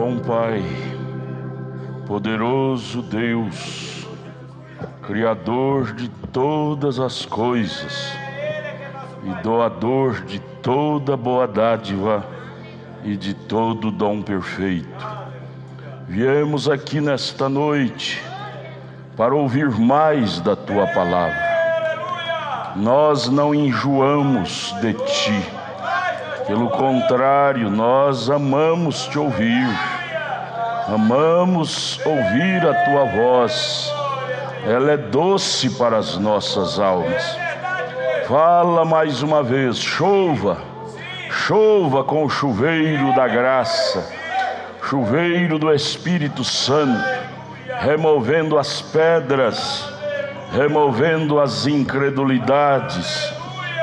Bom Pai, poderoso Deus, Criador de todas as coisas e doador de toda boa dádiva e de todo dom perfeito, viemos aqui nesta noite para ouvir mais da Tua Palavra. Nós não enjoamos de Ti, pelo contrário, nós amamos Te ouvir, amamos ouvir a Tua voz. Ela é doce para as nossas almas. Fala mais uma vez, chova com o chuveiro da graça, chuveiro do Espírito Santo, removendo as pedras, removendo as incredulidades,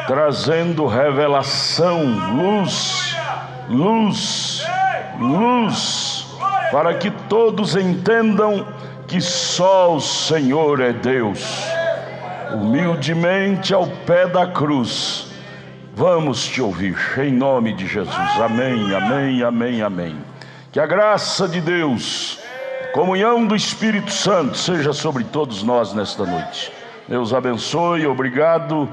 trazendo revelação, luz, para que todos entendam que só o Senhor é Deus. Humildemente ao pé da cruz, vamos Te ouvir, em nome de Jesus. Amém, amém, amém, amém. Que a graça de Deus, comunhão do Espírito Santo seja sobre todos nós nesta noite. Deus abençoe, obrigado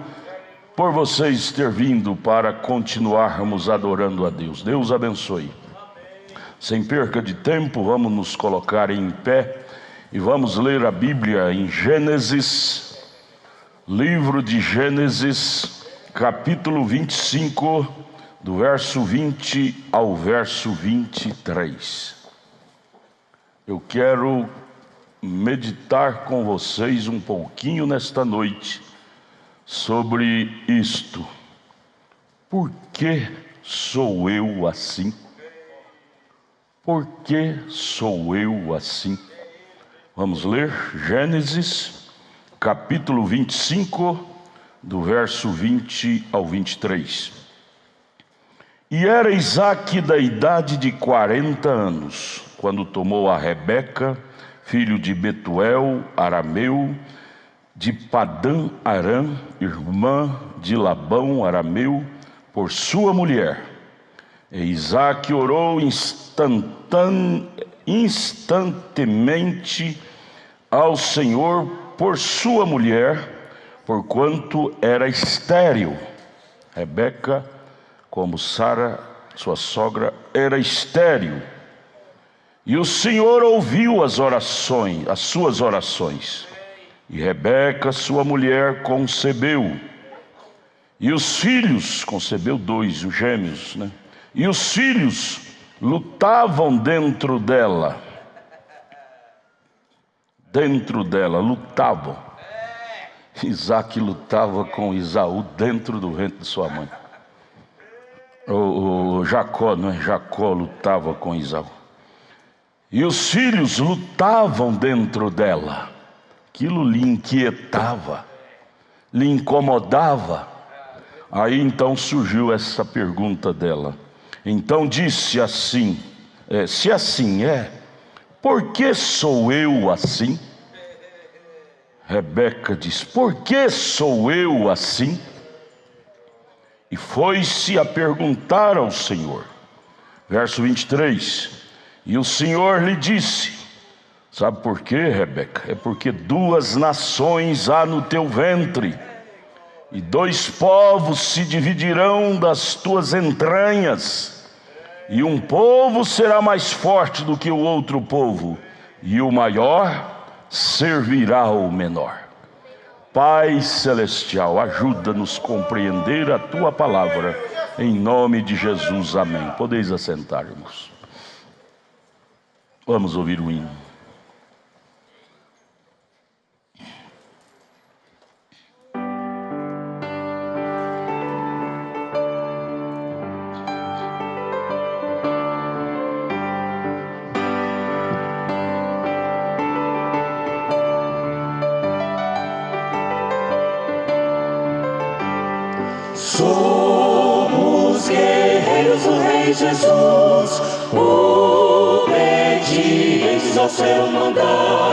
por vocês ter vindo para continuarmos adorando a Deus. Deus abençoe. Sem perca de tempo, vamos nos colocar em pé e vamos ler a Bíblia em Gênesis, livro de Gênesis, capítulo 25, do verso 20 ao verso 23. Eu quero meditar com vocês um pouquinho nesta noite sobre isto. Por que sou eu assim? Por que sou eu assim? Vamos ler Gênesis, capítulo 25, do verso 20 ao 23. E era Isaque da idade de 40 anos, quando tomou a Rebeca, filho de Betuel, arameu, de Padã Arã, irmã de Labão, arameu, por sua mulher. E Isaque orou instantemente ao Senhor por sua mulher, porquanto era estéril. Rebeca, como Sara, sua sogra, era estéril. E o Senhor ouviu as suas orações. E Rebeca, sua mulher, concebeu. E os filhos, concebeu 2, os gêmeos, né? E os filhos lutavam dentro dela. Lutavam. Isaque lutava com Esaú dentro do ventre de sua mãe. O Jacó, não é? Jacó lutava com Esaú. E os filhos lutavam dentro dela. Aquilo lhe inquietava, lhe incomodava. Aí então surgiu essa pergunta dela. Então disse assim, se assim é, por que sou eu assim? Rebeca diz, por que sou eu assim? E foi-se a perguntar ao Senhor. Verso 23, e o Senhor lhe disse, sabe por quê, Rebeca? É porque 2 nações há no teu ventre, e 2 povos se dividirão das tuas entranhas, e um povo será mais forte do que o outro povo, e o maior servirá ao menor. Pai Celestial, ajuda-nos a compreender a Tua Palavra, em nome de Jesus, amém. Podeis assentar, irmãos. Vamos ouvir o hino. Somos guerreiros do Rei Jesus, obedientes ao seu mandar.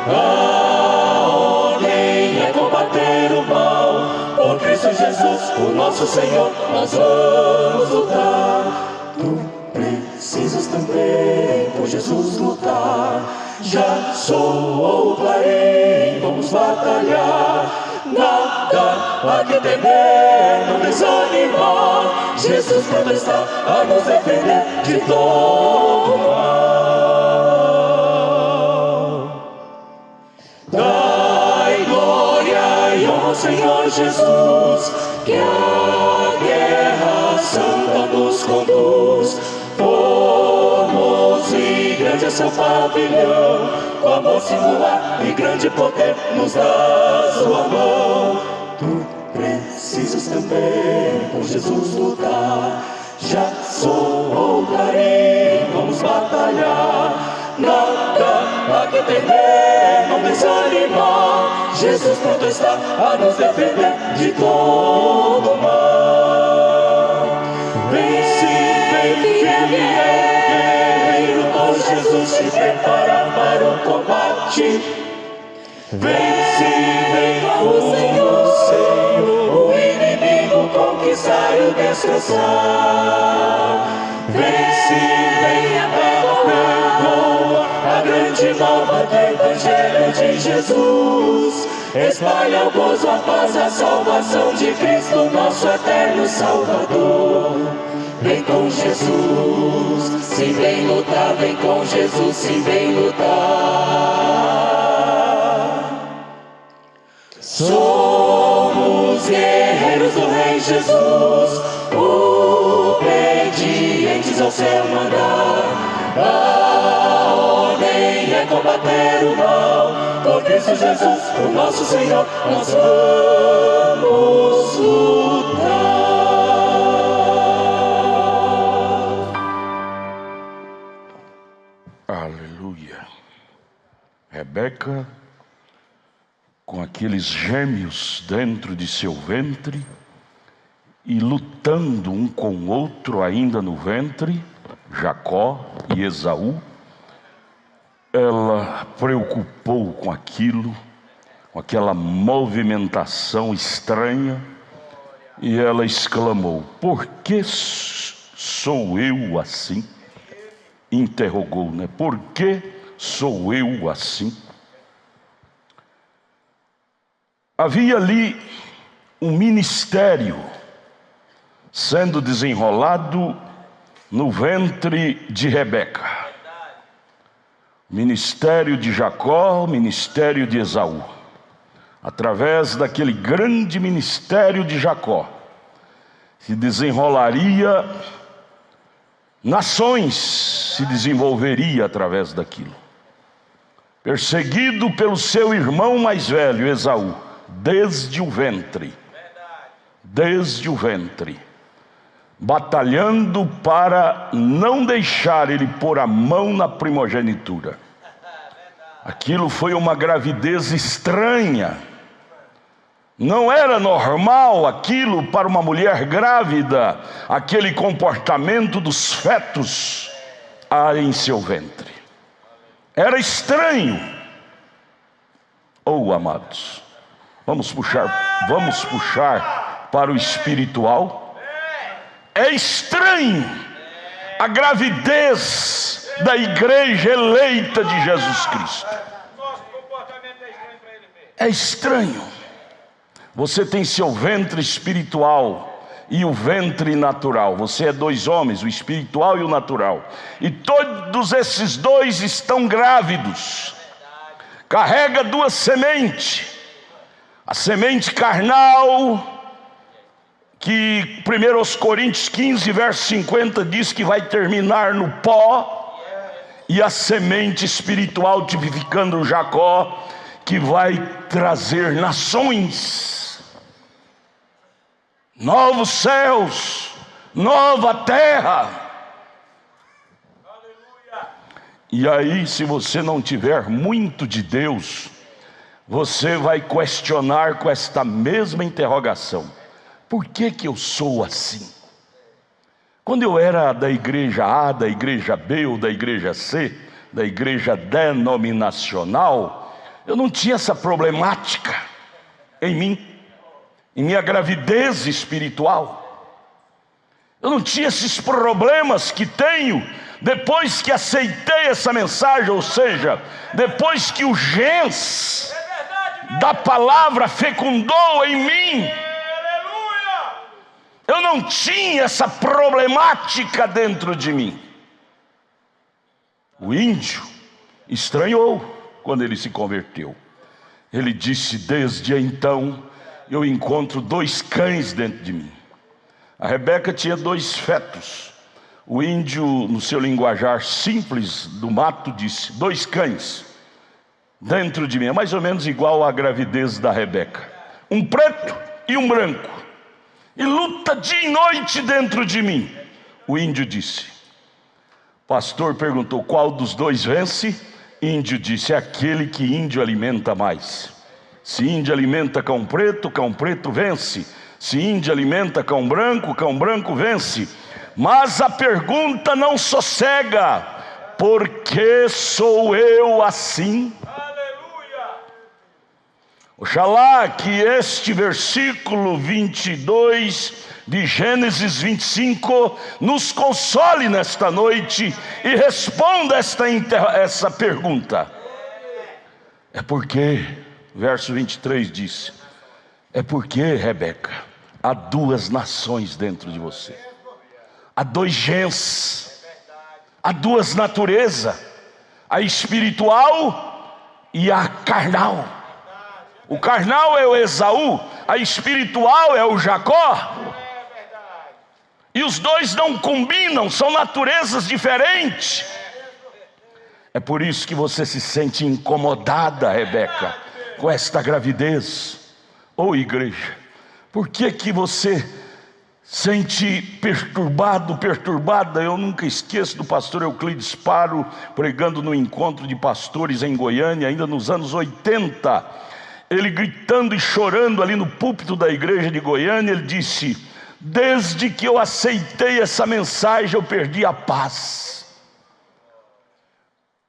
A ordem é combater o mal, por Cristo Jesus, o nosso Senhor, nós vamos lutar. Tu precisas precisas também por Jesus lutar. Já soou o clarim, vamos batalhar. Nada há que temer, não desanimar. Jesus pronto está a nos defender de todo mal. Dai glória e honra ao Senhor Jesus, que a guerra santa nos conduz. Formoso e grande é seu pavilhão, com amor singular e grande poder nos dá sua mão. Tu precisas também por Jesus lutar. Já soou o clarim, vamos batalhar. Nada há que temer, não desanimar. Jesus pronto está a nos defender de todo mal. Vence, vem, fiel guerreiro, pois Jesus se prepara para o combate. Vence, vem o Senhor, o inimigo conquistar e o destroçar. Vence, vem a perdoa, a grande nova do Evangelho de Jesus. Espalha o gozo, a paz, a salvação de Cristo, nosso eterno Salvador. Vem com Jesus, se vem lutar, vem com Jesus, se vem lutar. Somos guerreiros do Rei Jesus, obedientes ao seu mandar. A ordem é combater o mal, por Cristo Jesus, o nosso Senhor, nós vamos lutar. Aleluia. Rebeca, com aqueles gêmeos dentro de seu ventre e lutando um com o outro ainda no ventre, Jacó e Esaú, ela preocupou com aquilo, com aquela movimentação estranha, e ela exclamou: por que sou eu assim? Interrogou, né? Por que sou eu assim? Havia ali um ministério sendo desenrolado no ventre de Rebeca. Ministério de Jacó, ministério de Esaú. Através daquele grande ministério de Jacó, se desenrolaria nações, se desenvolveria através daquilo. Perseguido pelo seu irmão mais velho, Esaú, desde o ventre, batalhando para não deixar ele pôr a mão na primogenitura. Aquilo foi uma gravidez estranha. Não era normal aquilo para uma mulher grávida, aquele comportamento dos fetos em seu ventre. Era estranho. Oh, amados, vamos puxar para o espiritual. É estranho a gravidez da igreja eleita de Jesus Cristo. É estranho. Você tem seu ventre espiritual e o ventre natural. Você é dois homens, o espiritual e o natural. E todos esses dois estão grávidos. Carrega duas sementes. A semente carnal, que 1 Coríntios 15, verso 50 diz que vai terminar no pó. E a semente espiritual, tipificando Jacó, que vai trazer nações, novos céus, nova terra. E aí, se você não tiver muito de Deus, você vai questionar com esta mesma interrogação: por que eu sou assim? Quando eu era da igreja A, da igreja B ou da igreja C, da igreja denominacional, eu não tinha essa problemática em mim, em minha gravidez espiritual. Eu não tinha esses problemas que tenho depois que aceitei essa mensagem, ou seja, depois que o gens da palavra fecundou em mim, eu não tinha essa problemática dentro de mim. O índio estranhou quando ele se converteu. Ele disse: desde então eu encontro 2 cães dentro de mim. A Rebeca tinha 2 fetos. O índio, no seu linguajar simples do mato, disse: 2 cães dentro de mim. É mais ou menos igual à gravidez da Rebeca. Um preto e um branco. E luta dia e noite dentro de mim. O índio disse. Pastor perguntou: qual dos 2 vence? Índio disse: é aquele que índio alimenta mais. Se índio alimenta cão preto vence. Se índio alimenta cão branco vence. Mas a pergunta não sossega: por que sou eu assim? Oxalá que este versículo 22 de Gênesis 25 nos console nesta noite e responda essa pergunta. É porque, verso 23 diz: é porque, Rebeca, há 2 nações dentro de você. Há 2 gens, há 2 naturezas, a espiritual e a carnal. O carnal é o Esaú, a espiritual é o Jacó. E os 2 não combinam, são naturezas diferentes. É por isso que você se sente incomodada, Rebeca, com esta gravidez. Ô igreja, por que você sente perturbada? Eu nunca esqueço do pastor Euclides Paro pregando no encontro de pastores em Goiânia, ainda nos anos 80. Ele gritando e chorando ali no púlpito da igreja de Goiânia, ele disse: desde que eu aceitei essa mensagem eu perdi a paz.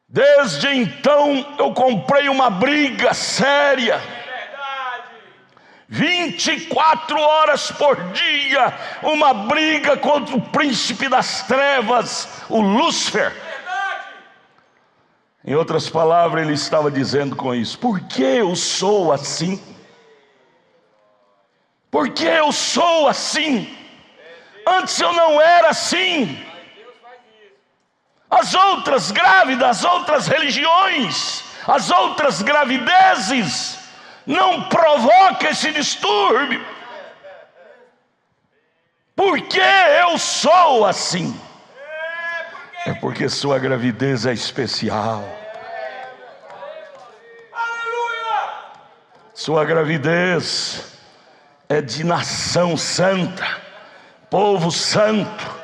Desde então eu comprei uma briga séria. 24 horas por dia, uma briga contra o príncipe das trevas, o Lúcifer. Em outras palavras, ele estava dizendo com isso: por que eu sou assim? Por que eu sou assim? Antes eu não era assim. As outras grávidas, as outras religiões, as outras gravidezes não provocam esse distúrbio. Por que eu sou assim? É porque sua gravidez é especial. Sua gravidez é de nação santa, povo santo,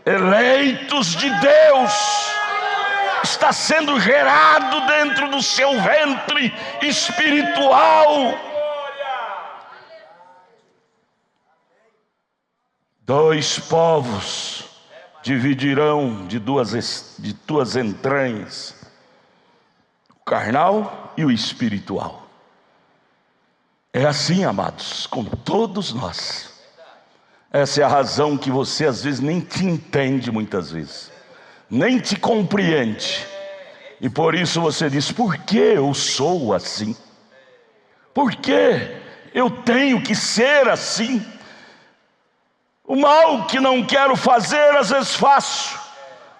eleitos de Deus. Está sendo gerado dentro do seu ventre espiritual. 2 povos dividirão de tuas entranhas, o carnal e o espiritual. É assim, amados, com todos nós. Essa é a razão que você às vezes nem te entende, muitas vezes nem te compreende, e por isso você diz: por que eu sou assim? Por que eu tenho que ser assim? O mal que não quero fazer, às vezes faço,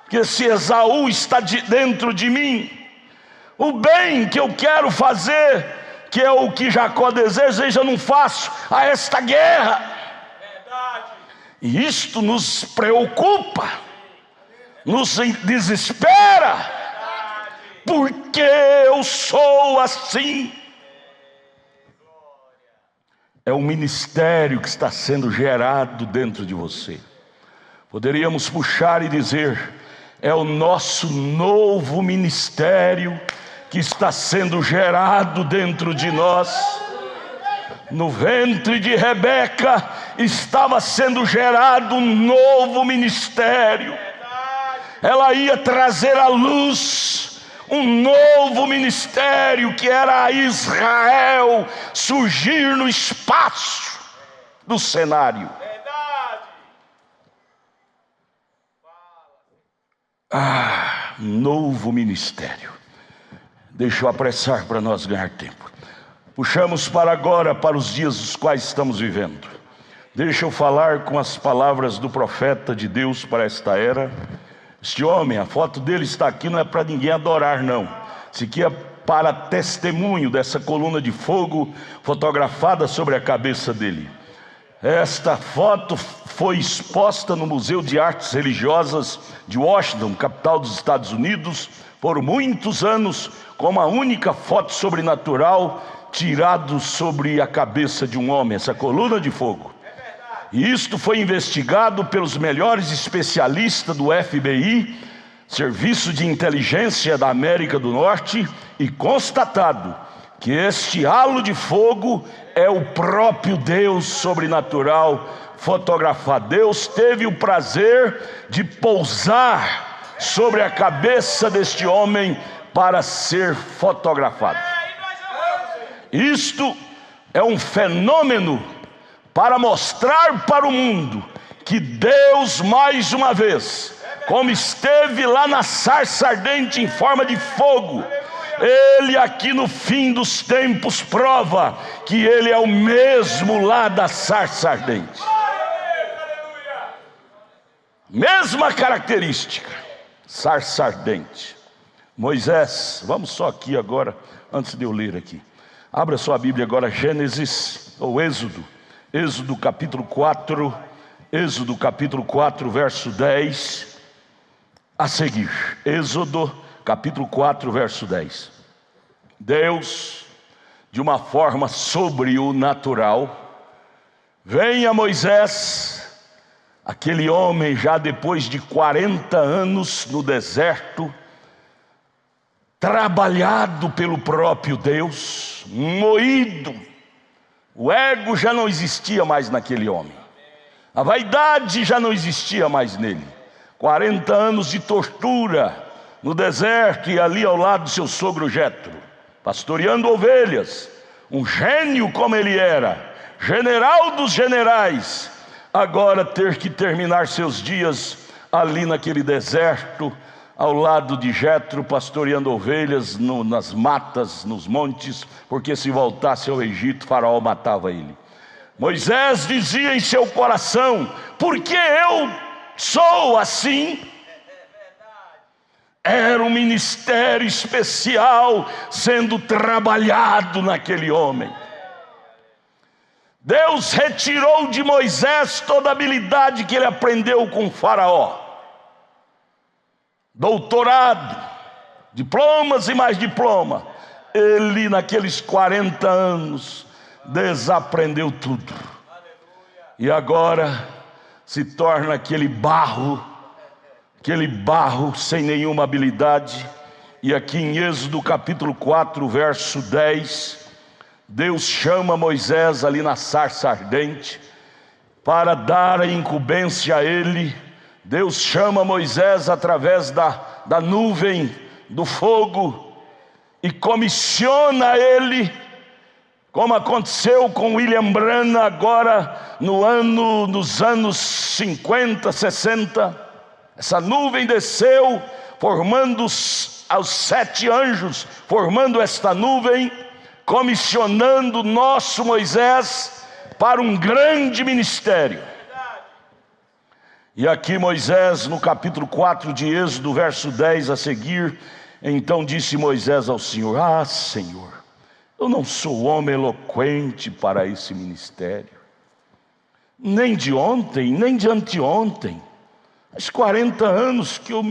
porque se Esaú está dentro de mim. O bem que eu quero fazer, que é o que Jacó deseja, eu não faço. Há esta guerra. E isto nos preocupa, nos desespera. Porque eu sou assim? É um ministério que está sendo gerado dentro de você. Poderíamos puxar e dizer: é o nosso novo ministério que está sendo gerado dentro de nós. No ventre de Rebeca estava sendo gerado um novo ministério. Ela ia trazer à luz um novo ministério, que era Israel surgir no espaço do cenário. Novo ministério. Deixa eu apressar para nós ganhar tempo. Puxamos para agora, para os dias os quais estamos vivendo. Deixa eu falar com as palavras do profeta de Deus para esta era. Este homem, a foto dele está aqui, não é para ninguém adorar, não. Isso aqui é para testemunho dessa coluna de fogo fotografada sobre a cabeça dele. Esta foto foi exposta no Museu de Artes Religiosas de Washington, capital dos Estados Unidos, por muitos anos, como a única foto sobrenatural tirada sobre a cabeça de um homem, essa coluna de fogo. E isto foi investigado pelos melhores especialistas do FBI, Serviço de Inteligência da América do Norte, e constatado que este halo de fogo é o próprio Deus sobrenatural fotografado. Deus teve o prazer de pousar sobre a cabeça deste homem para ser fotografado. Isto é um fenômeno para mostrar para o mundo que Deus, mais uma vez, como esteve lá na sarça ardente em forma de fogo, Ele aqui no fim dos tempos prova que Ele é o mesmo lá da sarça ardente. Mesma característica, sarça ardente. Moisés, vamos só aqui agora, antes de eu ler aqui. Abra sua Bíblia agora, Gênesis, ou Êxodo capítulo 4, Êxodo capítulo 4, verso 10, a seguir. Êxodo capítulo 4, verso 10. Deus, de uma forma sobrenatural, vem a Moisés, aquele homem já depois de 40 anos no deserto, trabalhado pelo próprio Deus, moído. O ego já não existia mais naquele homem, a vaidade já não existia mais nele. 40 anos de tortura no deserto e ali ao lado do seu sogro Jetro, pastoreando ovelhas, um gênio como ele era, general dos generais, agora ter que terminar seus dias ali naquele deserto, ao lado de Jetro, pastoreando ovelhas nas matas, nos montes, porque se voltasse ao Egito, Faraó matava ele. Moisés dizia em seu coração: por que eu sou assim? Era um ministério especial sendo trabalhado naquele homem. Deus retirou de Moisés toda a habilidade que ele aprendeu com Faraó. Doutorado, diplomas e mais diploma. Ele naqueles 40 anos desaprendeu tudo. E agora se torna aquele barro sem nenhuma habilidade. E aqui em Êxodo capítulo 4, verso 10, Deus chama Moisés ali na sarça ardente para dar a incumbência a ele. Deus chama Moisés através da nuvem, do fogo, e comissiona ele, como aconteceu com William Branham agora nos anos 50, 60. Essa nuvem desceu, formando os 7 anjos, formando esta nuvem, comissionando nosso Moisés para um grande ministério. E aqui Moisés, no capítulo 4 de Êxodo, verso 10 a seguir, então disse Moisés ao Senhor: ah, Senhor, eu não sou homem eloquente para esse ministério, nem de ontem, nem de anteontem. Faz 40 anos que eu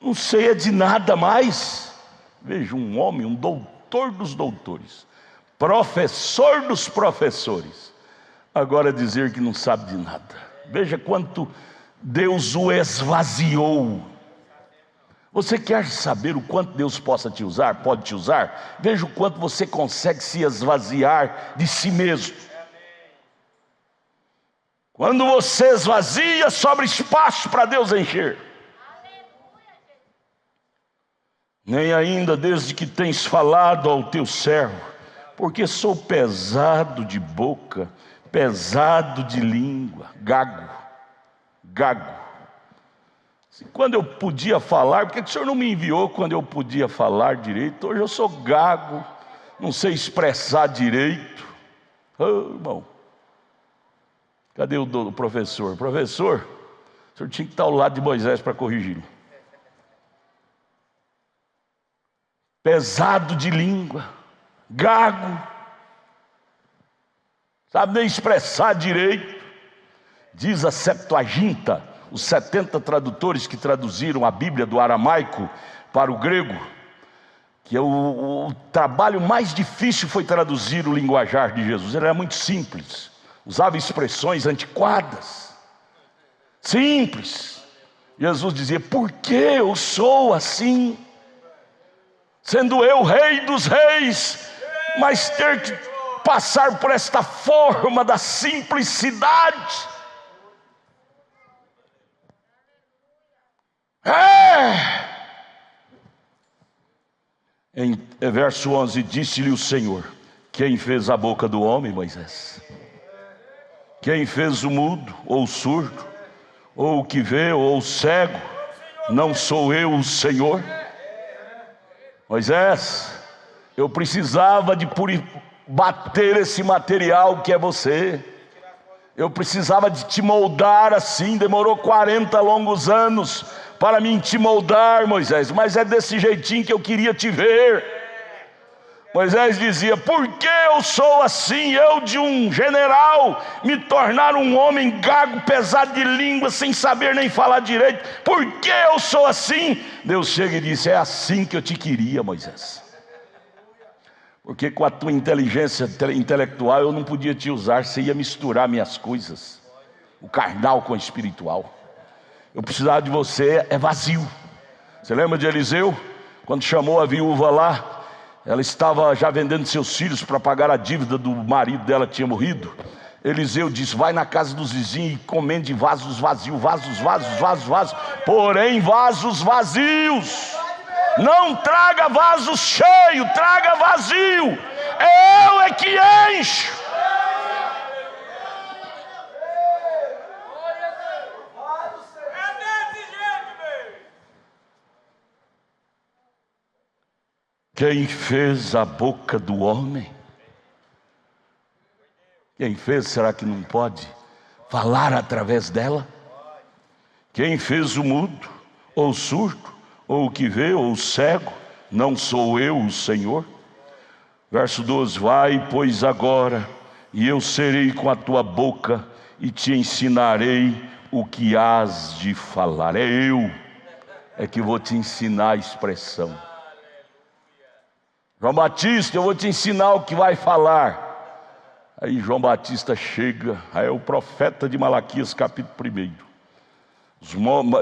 não sei de nada mais. Veja, um homem, um doutor dos doutores, professor dos professores, agora dizer que não sabe de nada. Veja quanto Deus o esvaziou. Você quer saber o quanto Deus pode te usar? Veja o quanto você consegue se esvaziar de si mesmo. Quando você esvazia, sobra espaço para Deus encher. Nem ainda desde que tens falado ao teu servo, porque sou pesado de boca, pesado de língua, gago. Quando eu podia falar, por que o senhor não me enviou quando eu podia falar direito? Hoje eu sou gago, não sei expressar direito. Irmão, cadê o professor? Professor, o senhor tinha que estar ao lado de Moisés para corrigi-lo. Pesado de língua, gago, sabe nem expressar direito. Diz a Septuaginta, os 70 tradutores que traduziram a Bíblia do aramaico para o grego, que o trabalho mais difícil foi traduzir o linguajar de Jesus. Ele era muito simples, usava expressões antiquadas, simples. Jesus dizia: por que eu sou assim? Sendo eu rei dos reis, mas ter que passar por esta forma da simplicidade. Em verso 11, disse-lhe o Senhor: quem fez a boca do homem, Moisés? Quem fez o mudo, ou o surdo, ou o que vê, ou o cego? Não sou eu o Senhor? Moisés, eu precisava de bater esse material que é você. Eu precisava de te moldar assim. Demorou 40 longos anos para me te moldar, Moisés, mas é desse jeitinho que eu queria te ver. Moisés dizia: por que eu sou assim? Eu, de um general, me tornar um homem gago, pesado de língua, sem saber nem falar direito. Por que eu sou assim? Deus chega e disse: é assim que eu te queria, Moisés. Porque com a tua inteligência intelectual eu não podia te usar, você ia misturar minhas coisas, o carnal com o espiritual. Eu precisava de você, é vazio. Você lembra de Eliseu? Quando chamou a viúva lá, ela estava já vendendo seus filhos para pagar a dívida do marido dela que tinha morrido. Eliseu disse: vai na casa dos vizinhos e encomende vasos vazios, vasos, porém vasos vazios. Não traga vaso cheio, traga vazio. Eu é que encho. Quem fez a boca do homem? Quem fez, será que não pode falar através dela? Quem fez o mudo, ou o surdo, ou o que vê, ou o cego? Não sou eu o Senhor? Verso 12: vai, pois, agora, e eu serei com a tua boca, e te ensinarei o que hás de falar. Eu é que vou te ensinar a expressão. João Batista, eu vou te ensinar o que vai falar. Aí João Batista chega, aí é o profeta de Malaquias capítulo 1.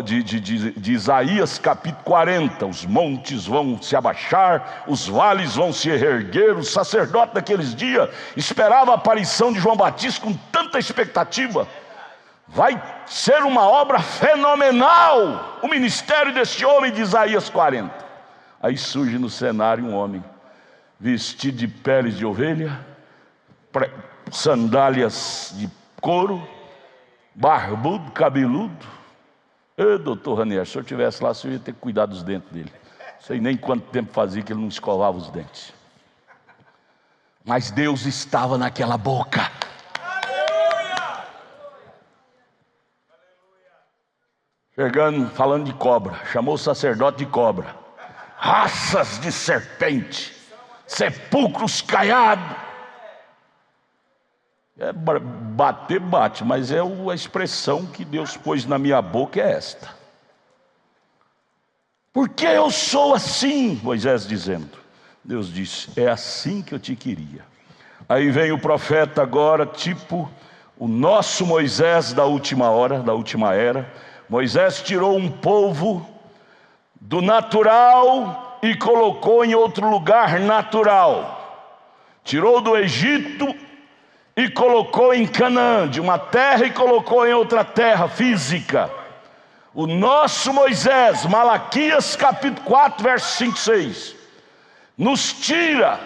De Isaías capítulo 40, os montes vão se abaixar, os vales vão se erguer. O sacerdote daqueles dias esperava a aparição de João Batista com tanta expectativa. Vai ser uma obra fenomenal o ministério desse homem de Isaías 40. Aí surge no cenário um homem vestido de peles de ovelha, sandálias de couro, barbudo, cabeludo. Doutor Ranieri, se o senhor estivesse lá, o senhor ia ter que cuidar dos dentes dele. Não sei nem quanto tempo fazia que ele não escovava os dentes. Mas Deus estava naquela boca. Chegando, falando de cobra, chamou o sacerdote de cobra. Raças de serpente, sepulcros caiados. Bater, bate, mas a expressão que Deus pôs na minha boca é esta. Por que eu sou assim? Moisés dizendo. Deus disse: é assim que eu te queria. Aí vem o profeta agora, tipo o nosso Moisés da última hora, da última era. Moisés tirou um povo do natural e colocou em outro lugar natural. Tirou do Egito e colocou em Canaã, de uma terra, e colocou em outra terra física. O nosso Moisés, Malaquias capítulo 4, verso 5 e 6, nos tira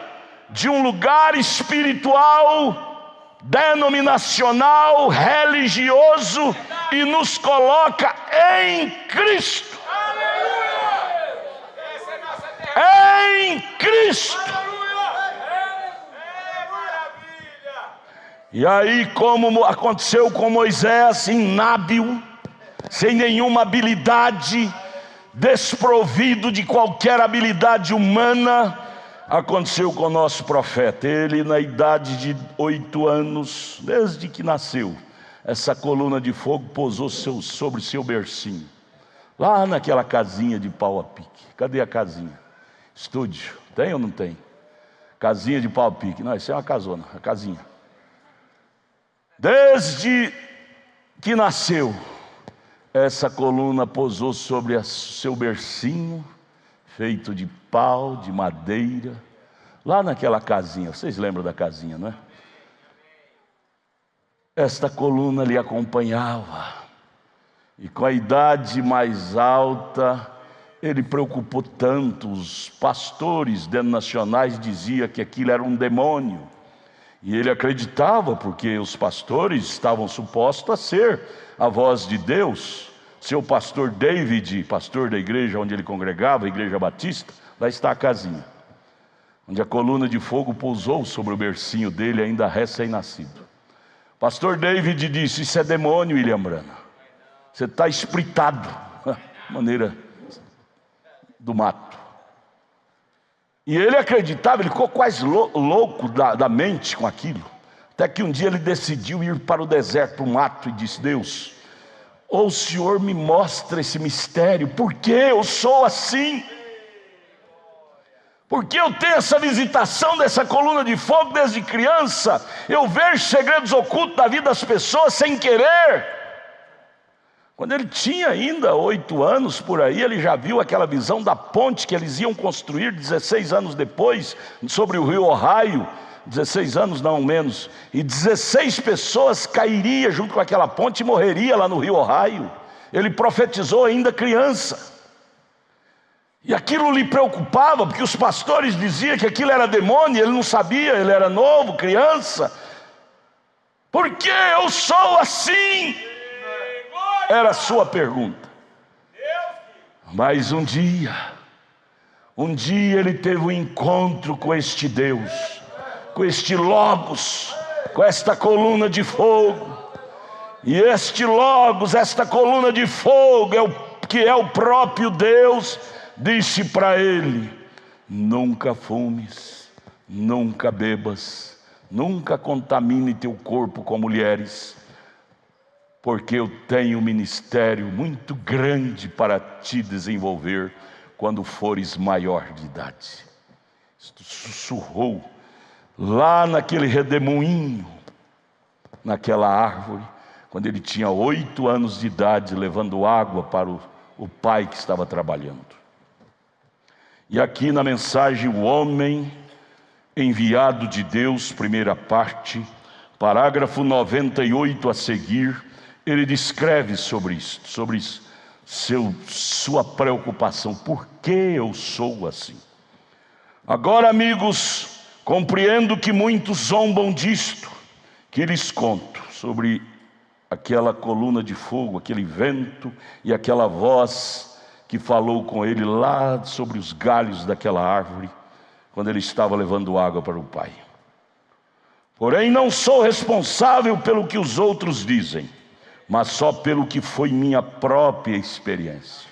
de um lugar espiritual denominacional, religioso e nos coloca em Cristo. Em Cristo. E aí, como aconteceu com Moisés, inábil, sem nenhuma habilidade, desprovido de qualquer habilidade humana, aconteceu com o nosso profeta. Ele, na idade de 8 anos, desde que nasceu, essa coluna de fogo pousou sobre seu bercinho, lá naquela casinha de pau a pique. Cadê a casinha? Estúdio, tem ou não tem? Casinha de pau a pique. Não, isso é uma casona, a casinha. Desde que nasceu, essa coluna pousou sobre seu bercinho, feito de pau, de madeira, lá naquela casinha. Vocês lembram da casinha, não é? Esta coluna lhe acompanhava, e com a idade mais alta, ele preocupou tanto. Os pastores denominacionais diziam que aquilo era um demônio, e ele acreditava, porque os pastores estavam supostos a ser a voz de Deus. Seu pastor David, pastor da igreja onde ele congregava, a Igreja Batista, lá está a casinha, onde a coluna de fogo pousou sobre o bercinho dele, ainda recém-nascido. Pastor David disse: isso é demônio, William Branham. Você está espritado, maneira do mato. E ele acreditava, ele ficou quase louco da mente com aquilo. Até que um dia ele decidiu ir para o deserto, para o mato, e disse: Deus, ou o Senhor me mostra esse mistério, por que eu sou assim? Porque eu tenho essa visitação dessa coluna de fogo desde criança. Eu vejo segredos ocultos da vida das pessoas sem querer. Quando ele tinha ainda 8 anos por aí, ele já viu aquela visão da ponte que eles iam construir 16 anos depois, sobre o rio Ohio. 16 anos não menos, e 16 pessoas cairiam junto com aquela ponte e morreria lá no rio Ohio. Ele profetizou ainda criança. E aquilo lhe preocupava, porque os pastores diziam que aquilo era demônio, ele não sabia, ele era novo, criança. Por que eu sou assim? Era a sua pergunta. Mas um dia ele teve um encontro com este Deus, com este Logos, com esta coluna de fogo. E este Logos, esta coluna de fogo, que é o próprio Deus, disse para ele: nunca fumes, nunca bebas, nunca contamine teu corpo com mulheres, porque eu tenho um ministério muito grande para te desenvolver quando fores maior de idade. Isto sussurrou lá naquele redemoinho, naquela árvore, quando ele tinha 8 anos de idade, levando água para o pai que estava trabalhando. E aqui na mensagem, o homem enviado de Deus, primeira parte, parágrafo 98 a seguir, ele descreve sobre isso, sua preocupação. Por que eu sou assim? Agora, amigos, compreendo que muitos zombam disto que lhes conto, sobre aquela coluna de fogo, aquele vento e aquela voz que falou com ele lá sobre os galhos daquela árvore, quando ele estava levando água para o pai. Porém, não sou responsável pelo que os outros dizem, mas só pelo que foi minha própria experiência.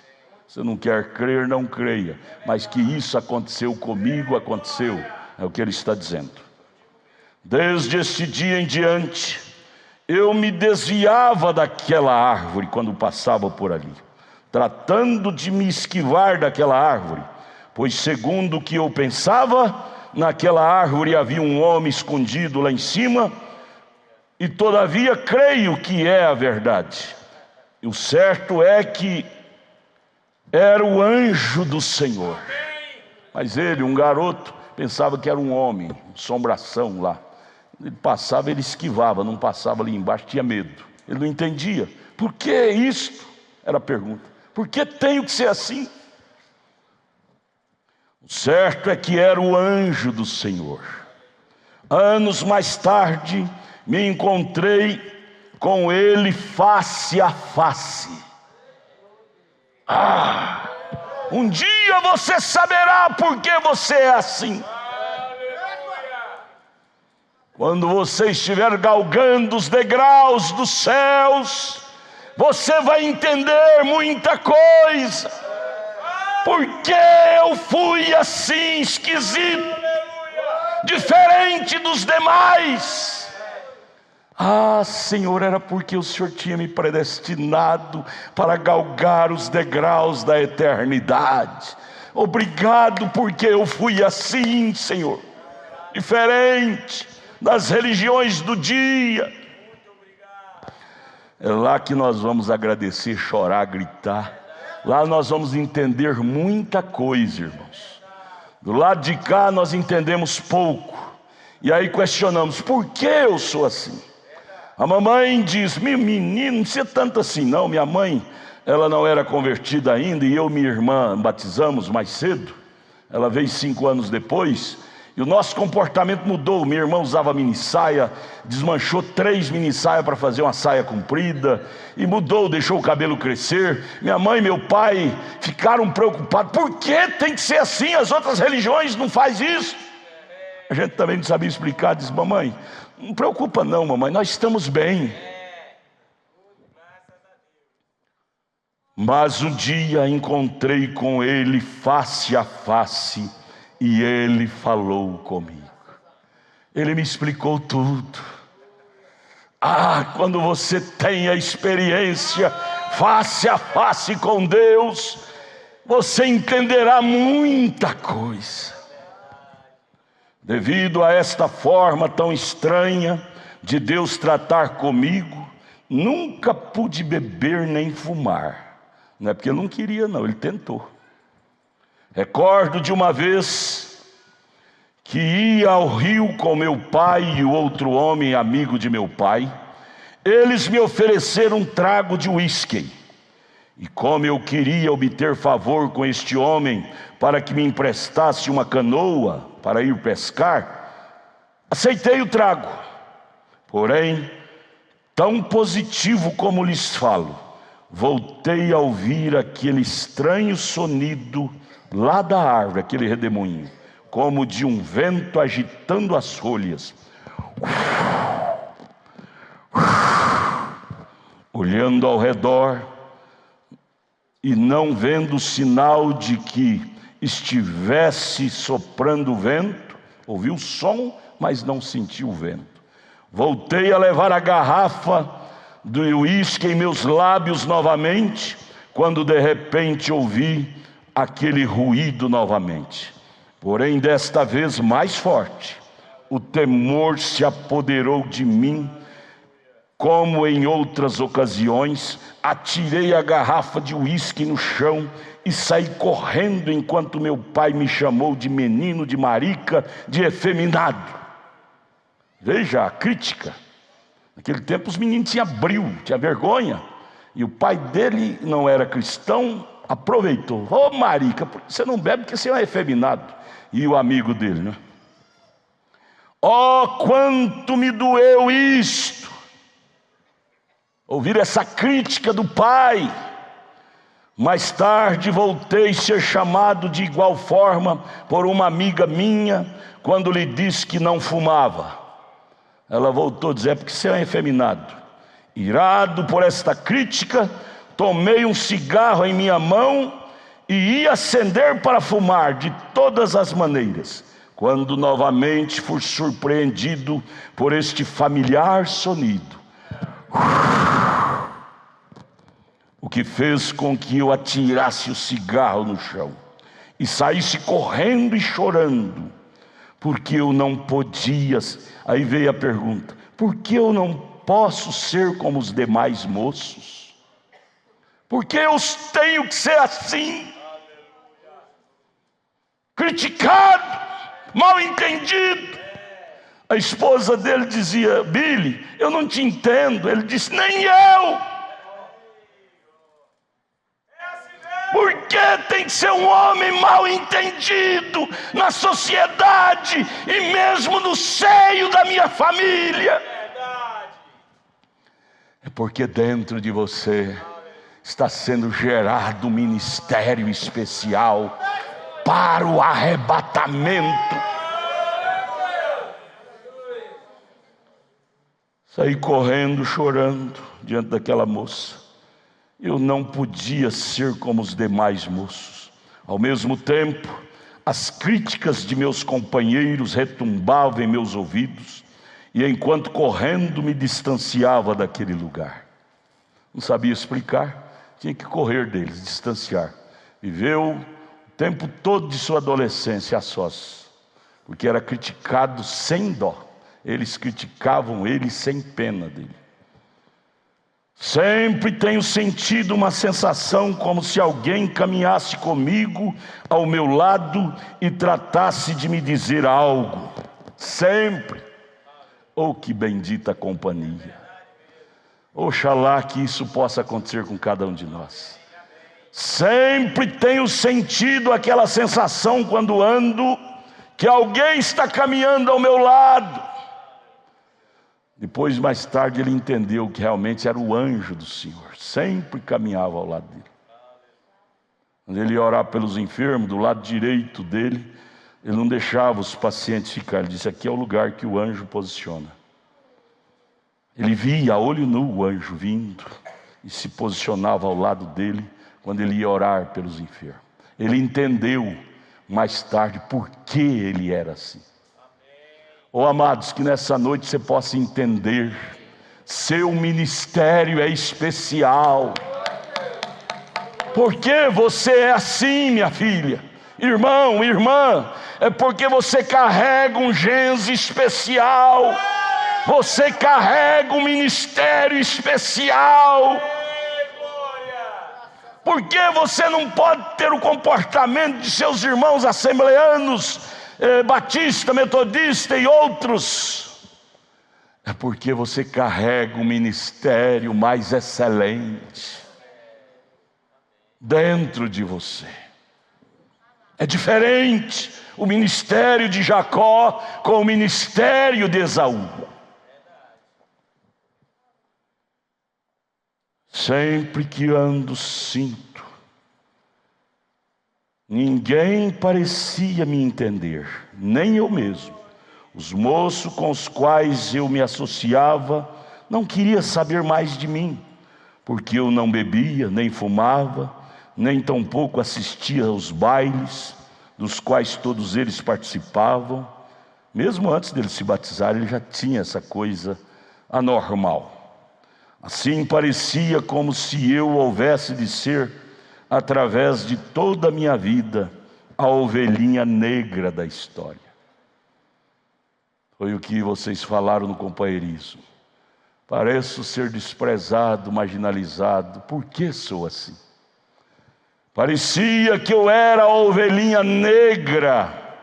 Você não quer crer, não creia, mas que isso aconteceu comigo, aconteceu, é o que ele está dizendo. Desde esse dia em diante, eu me desviava daquela árvore quando passava por ali, tratando de me esquivar daquela árvore, pois segundo o que eu pensava, naquela árvore havia um homem escondido lá em cima, e todavia creio que é a verdade. E o certo é que era o anjo do Senhor. Mas ele, um garoto, pensava que era um homem, assombração lá. Ele passava, ele esquivava, não passava ali embaixo, tinha medo. Ele não entendia. Por que isto? Era a pergunta. Por que tenho que ser assim? O certo é que era o anjo do Senhor. Anos mais tarde, me encontrei com ele face a face. Um dia você saberá por que você é assim. Quando você estiver galgando os degraus dos céus, você vai entender muita coisa. Por que eu fui assim, esquisito, diferente dos demais? Senhor, era porque o Senhor tinha me predestinado para galgar os degraus da eternidade. Obrigado porque eu fui assim, Senhor, diferente das religiões do dia. É lá que nós vamos agradecer, chorar, gritar. Lá nós vamos entender muita coisa, irmãos. Do lado de cá nós entendemos pouco. E aí questionamos, por que eu sou assim? A mamãe diz, meu menino, não precisa tanto assim não. Minha mãe, ela não era convertida ainda, e eu e minha irmã batizamos mais cedo. Ela veio 5 anos depois, e o nosso comportamento mudou. Minha irmã usava mini saia, desmanchou 3 mini saias para fazer uma saia comprida, e mudou, deixou o cabelo crescer. Minha mãe e meu pai ficaram preocupados, por que tem que ser assim? As outras religiões não fazem isso. A gente também não sabia explicar, diz, mamãe, não preocupa não, mamãe, nós estamos bem. Mas um dia encontrei com ele face a face, e ele falou comigo. Ele me explicou tudo. Quando você tem a experiência face a face com Deus, você entenderá muita coisa. Devido a esta forma tão estranha de Deus tratar comigo, nunca pude beber nem fumar. Não é porque eu não queria não, ele tentou. Recordo de uma vez que ia ao rio com meu pai e o outro homem amigo de meu pai. Eles me ofereceram um trago de uísque. E como eu queria obter favor com este homem para que me emprestasse uma canoa para ir pescar, aceitei o trago. Porém, tão positivo como lhes falo, voltei a ouvir aquele estranho sonido lá da árvore, aquele redemoinho, como de um vento agitando as folhas. Olhando ao redor e não vendo sinal de que estivesse soprando o vento, ouvi o som, mas não senti o vento. Voltei a levar a garrafa do uísque em meus lábios novamente, quando de repente ouvi aquele ruído novamente. Porém, desta vez mais forte, o temor se apoderou de mim. Como em outras ocasiões, atirei a garrafa de uísque no chão e saí correndo enquanto meu pai me chamou de menino, de marica, de efeminado. Veja a crítica. Naquele tempo os meninos tinham brio, tinham vergonha. E o pai dele não era cristão, aproveitou. Marica, você não bebe porque você é efeminado. E o amigo dele, né? Quanto me doeu isto! Ouvir essa crítica do pai. Mais tarde voltei a ser chamado de igual forma por uma amiga minha, quando lhe disse que não fumava. Ela voltou a dizer, porque você é um efeminado. Irado por esta crítica, tomei um cigarro em minha mão e ia acender para fumar de todas as maneiras, quando novamente fui surpreendido por este familiar sonido. O que fez com que eu atirasse o cigarro no chão e saísse correndo e chorando, porque eu não podia. Aí veio a pergunta, por que eu não posso ser como os demais moços? Por que eu tenho que ser assim? Criticado, mal entendido. A esposa dele dizia, Billy, eu não te entendo. Ele disse, nem eu. Por que tem que ser um homem mal entendido na sociedade e mesmo no seio da minha família? porque dentro de você está sendo gerado um ministério especial para o arrebatamento. Saí correndo, chorando diante daquela moça. Eu não podia ser como os demais moços. Ao mesmo tempo, as críticas de meus companheiros retumbavam em meus ouvidos, e enquanto correndo me distanciava daquele lugar. Não sabia explicar, tinha que correr deles, distanciar. Viveu o tempo todo de sua adolescência a sós, porque era criticado sem dó. Eles criticavam ele sem pena dele. Sempre tenho sentido uma sensação como se alguém caminhasse comigo ao meu lado e tratasse de me dizer algo. Sempre. Oh, que bendita companhia. Oxalá que isso possa acontecer com cada um de nós. Sempre tenho sentido aquela sensação quando ando, que alguém está caminhando ao meu lado. Depois, mais tarde, ele entendeu que realmente era o anjo do Senhor. Sempre caminhava ao lado dele. Quando ele ia orar pelos enfermos, do lado direito dele, ele não deixava os pacientes ficar. Ele disse: aqui é o lugar que o anjo posiciona. Ele via a olho nu o anjo vindo e se posicionava ao lado dele quando ele ia orar pelos enfermos. Ele entendeu mais tarde por que ele era assim. Oh, amados, que nessa noite você possa entender, seu ministério é especial. Por que você é assim, minha filha? Irmão, irmã, é porque você carrega um genro especial. Você carrega um ministério especial. Por que você não pode ter o comportamento de seus irmãos assembleanos, batista, metodista e outros? É porque você carrega um ministério mais excelente dentro de você. É diferente o ministério de Jacó com o ministério de Esaú. Sempre que ando, sinto. Ninguém parecia me entender, nem eu mesmo. Os moços com os quais eu me associava não queriam saber mais de mim, porque eu não bebia, nem fumava, nem tampouco assistia aos bailes, dos quais todos eles participavam. Mesmo antes dele se batizar, ele já tinha essa coisa anormal. Assim parecia como se eu houvesse de ser, através de toda a minha vida, a ovelhinha negra da história. Foi o que vocês falaram no companheirismo. Pareço ser desprezado, marginalizado. Por que sou assim? Parecia que eu era a ovelhinha negra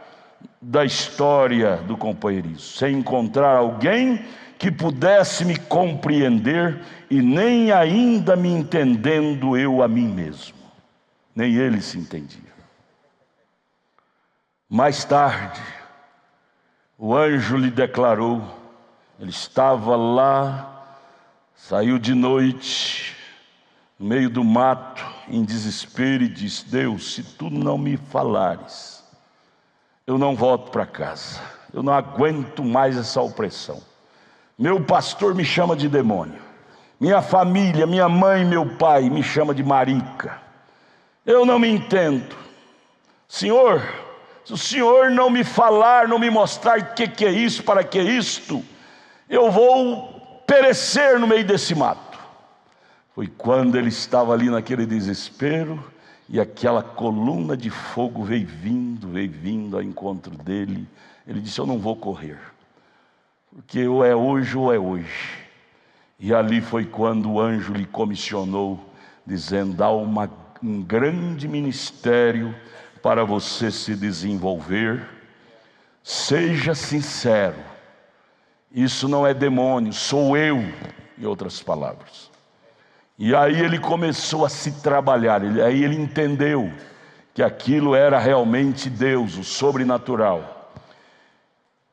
da história do companheirismo, sem encontrar alguém que pudesse me compreender, e nem ainda me entendendo eu a mim mesmo. Nem ele se entendia. Mais tarde, o anjo lhe declarou, ele estava lá, saiu de noite, no meio do mato, em desespero, e disse: Deus, se tu não me falares, eu não volto para casa, eu não aguento mais essa opressão. Meu pastor me chama de demônio, minha família, minha mãe, meu pai me chama de marica. Eu não me entendo. Senhor, se o Senhor não me falar, não me mostrar o que é isso, para que é isto, eu vou perecer no meio desse mato. Foi quando ele estava ali naquele desespero, e aquela coluna de fogo veio vindo ao encontro dele. Ele disse: eu não vou correr, porque ou é hoje ou é hoje. E ali foi quando o anjo lhe comissionou, dizendo: há um grande ministério para você se desenvolver. Seja sincero, isso não é demônio, sou eu, em outras palavras. E aí ele começou a se trabalhar, aí ele entendeu que aquilo era realmente Deus, o sobrenatural.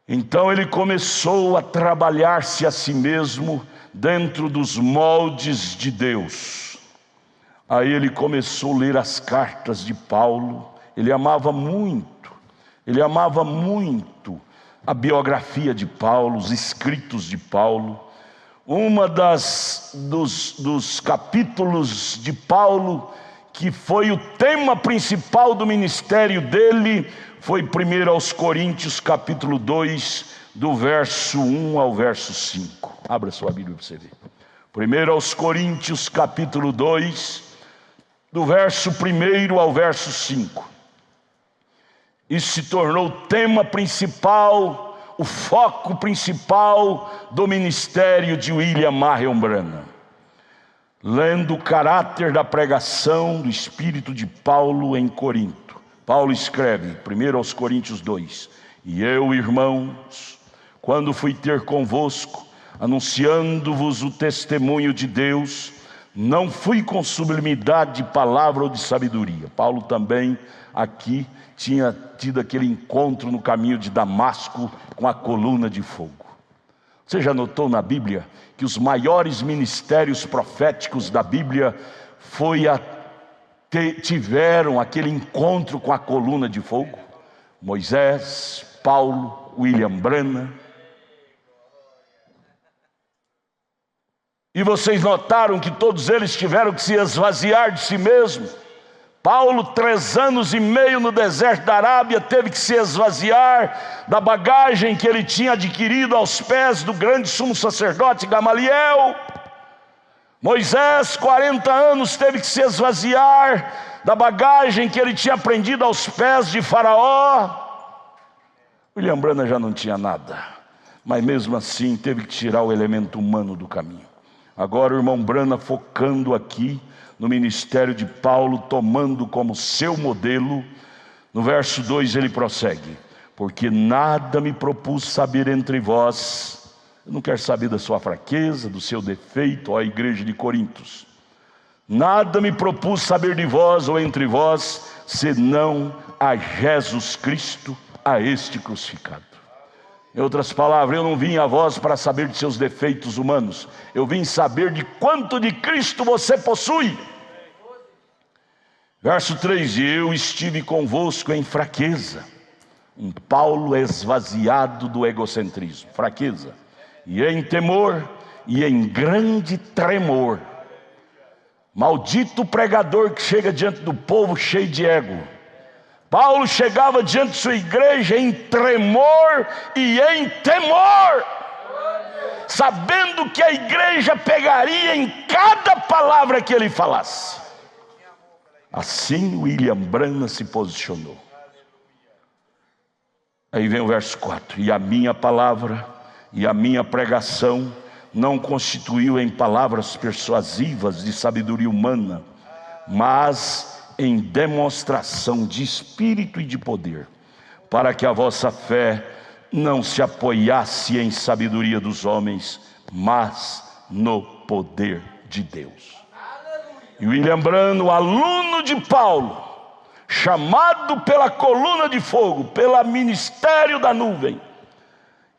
Então ele começou a trabalhar-se a si mesmo, dentro dos moldes de Deus. Aí ele começou a ler as cartas de Paulo. Ele amava muito a biografia de Paulo, os escritos de Paulo. Dos capítulos de Paulo, que foi o tema principal do ministério dele, foi 1 aos Coríntios, capítulo 2, do verso 1 ao verso 5. Abra sua Bíblia para você ver. 1 aos Coríntios, capítulo 2, do verso 1 ao verso 5. Isso se tornou o tema principal, o foco principal do ministério de William Marion Branham. Lendo o caráter da pregação do Espírito de Paulo em Corinto. Paulo escreve, 1 aos Coríntios 2: E eu, irmãos, quando fui ter convosco, anunciando-vos o testemunho de Deus, não fui com sublimidade de palavra ou de sabedoria. Paulo também aqui tinha tido aquele encontro no caminho de Damasco com a coluna de fogo. Você já notou na Bíblia que os maiores ministérios proféticos da Bíblia tiveram aquele encontro com a coluna de fogo? Moisés, Paulo, William Branham. E vocês notaram que todos eles tiveram que se esvaziar de si mesmos. Paulo, 3 anos e meio no deserto da Arábia, teve que se esvaziar da bagagem que ele tinha adquirido aos pés do grande sumo sacerdote Gamaliel. Moisés, 40 anos, teve que se esvaziar da bagagem que ele tinha aprendido aos pés de Faraó. William Branham já não tinha nada, mas mesmo assim teve que tirar o elemento humano do caminho. Agora o irmão Branham focando aqui no ministério de Paulo, tomando como seu modelo. No verso 2 ele prossegue: porque nada me propus saber entre vós. Eu não quero saber da sua fraqueza, do seu defeito, ó igreja de Corintos. Nada me propus saber de vós ou entre vós, senão a Jesus Cristo, a este crucificado. Em outras palavras, eu não vim a vós para saber de seus defeitos humanos, eu vim saber de quanto de Cristo você possui. Verso 3: e eu estive convosco em fraqueza. Um Paulo esvaziado do egocentrismo, fraqueza, e em temor, e em grande tremor. Maldito pregador que chega diante do povo cheio de ego. Paulo chegava diante de sua igreja em tremor e em temor, sabendo que a igreja pegaria em cada palavra que ele falasse. Assim William Branham se posicionou. Aí vem o verso 4: e a minha palavra e a minha pregação não constituiu em palavras persuasivas de sabedoria humana, mas em demonstração de espírito e de poder, para que a vossa fé não se apoiasse em sabedoria dos homens, mas no poder de Deus. E William Branham, aluno de Paulo, chamado pela coluna de fogo, pelo ministério da nuvem,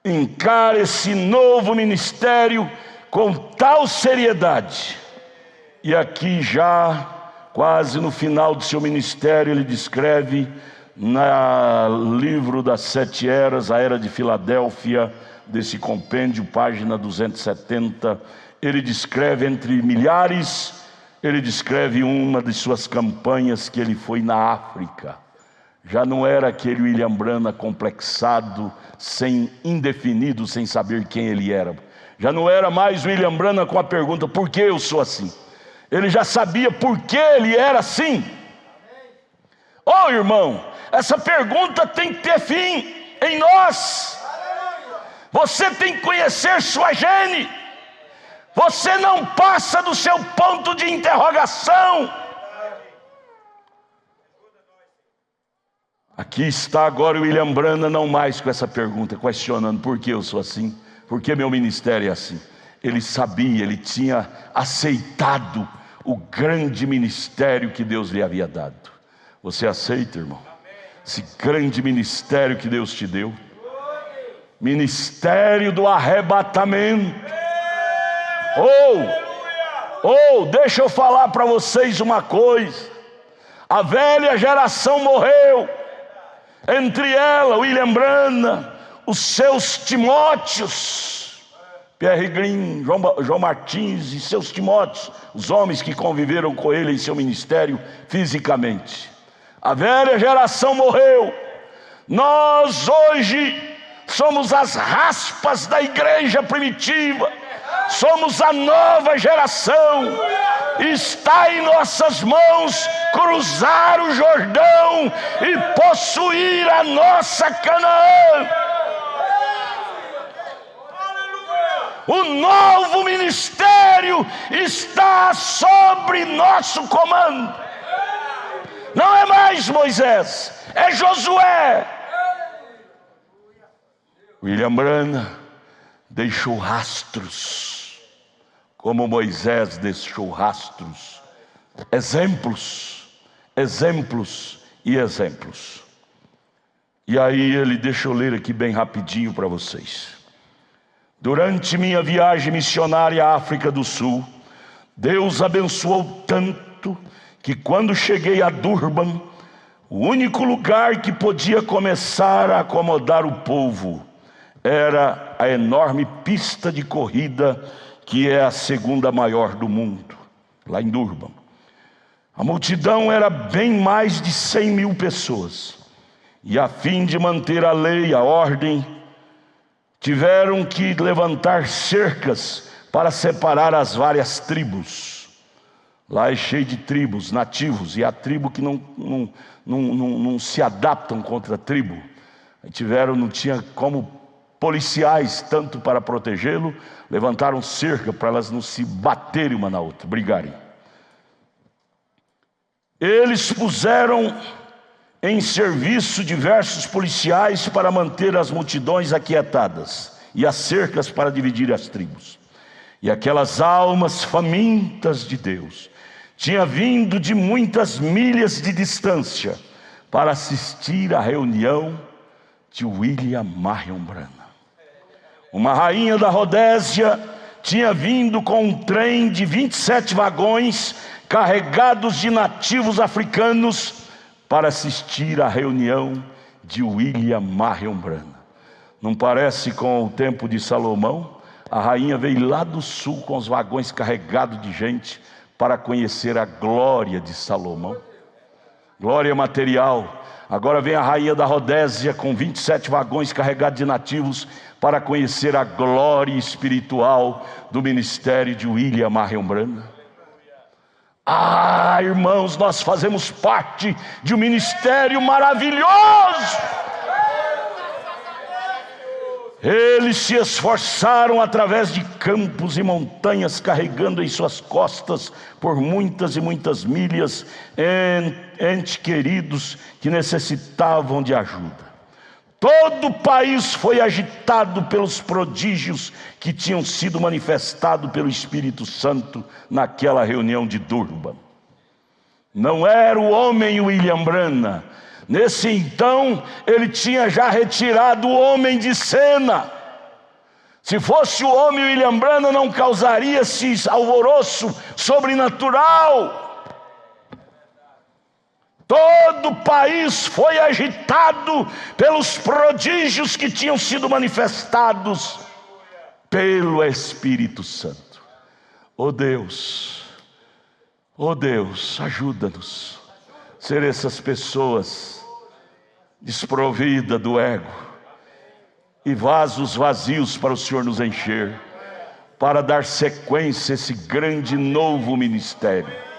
encara esse novo ministério com tal seriedade. E aqui já quase no final do seu ministério, ele descreve no livro das 7 eras, a era de Filadélfia, desse compêndio, página 270, ele descreve entre milhares, ele descreve uma de suas campanhas que ele foi na África. Já não era aquele William Branham complexado, indefinido, sem saber quem ele era. Já não era mais William Branham com a pergunta: por que eu sou assim? Ele já sabia por que ele era assim. Oh, irmão, essa pergunta tem que ter fim em nós. Você tem que conhecer sua gene. Você não passa do seu ponto de interrogação. Aqui está agora o William Branham, não mais com essa pergunta, questionando: por que eu sou assim? Por que meu ministério é assim? Ele sabia, ele tinha aceitado o grande ministério que Deus lhe havia dado. Você aceita, irmão? Esse grande ministério que Deus te deu? Ministério do arrebatamento. Deixa eu falar para vocês uma coisa. A velha geração morreu. Entre ela, William Branham, os seus Timóteos, Pierre Green, João Martins e seus Timóteos, os homens que conviveram com ele em seu ministério fisicamente. A velha geração morreu. Nós hoje somos as raspas da igreja primitiva. Somos a nova geração. Está em nossas mãos cruzar o Jordão e possuir a nossa Canaã. O novo ministério está sobre nosso comando. Não é mais Moisés, é Josué. William Branham deixou rastros, como Moisés deixou rastros, exemplos e exemplos. E aí deixa eu ler aqui bem rapidinho para vocês. Durante minha viagem missionária à África do Sul, Deus abençoou tanto que quando cheguei a Durban, o único lugar que podia começar a acomodar o povo era a enorme pista de corrida, que é a segunda maior do mundo, lá em Durban. A multidão era bem mais de 100 mil pessoas, e a fim de manter a lei, a ordem, tiveram que levantar cercas para separar as várias tribos. Lá é cheio de tribos, nativos, e há tribo que não se adaptam contra a tribo. Não tinha como policiais, tanto para protegê-lo, levantaram cerca para elas não se baterem uma na outra, brigarem. Eles puseram em serviço diversos policiais para manter as multidões aquietadas e as cercas para dividir as tribos. E aquelas almas famintas de Deus tinham vindo de muitas milhas de distância para assistir à reunião de William Marion Branham. Uma rainha da Rodésia tinha vindo com um trem de 27 vagões carregados de nativos africanos para assistir à reunião de William Marion Branham. Não parece com o tempo de Salomão? A rainha veio lá do sul com os vagões carregados de gente para conhecer a glória de Salomão. Glória material. Agora vem a rainha da Rodésia com 27 vagões carregados de nativos para conhecer a glória espiritual do ministério de William Marion Branham. Irmãos, nós fazemos parte de um ministério maravilhoso. Eles se esforçaram através de campos e montanhas, carregando em suas costas por muitas e muitas milhas entes queridos que necessitavam de ajuda. Todo o país foi agitado pelos prodígios que tinham sido manifestados pelo Espírito Santo naquela reunião de Durban. Não era o homem William Branham. Nesse então, ele tinha já retirado o homem de cena. Se fosse o homem William Branham, não causaria esse alvoroço sobrenatural. Todo o país foi agitado pelos prodígios que tinham sido manifestados pelo Espírito Santo. Oh Deus, ajuda-nos a ser essas pessoas desprovidas do ego e vasos vazios para o Senhor nos encher, para dar sequência a esse grande novo ministério.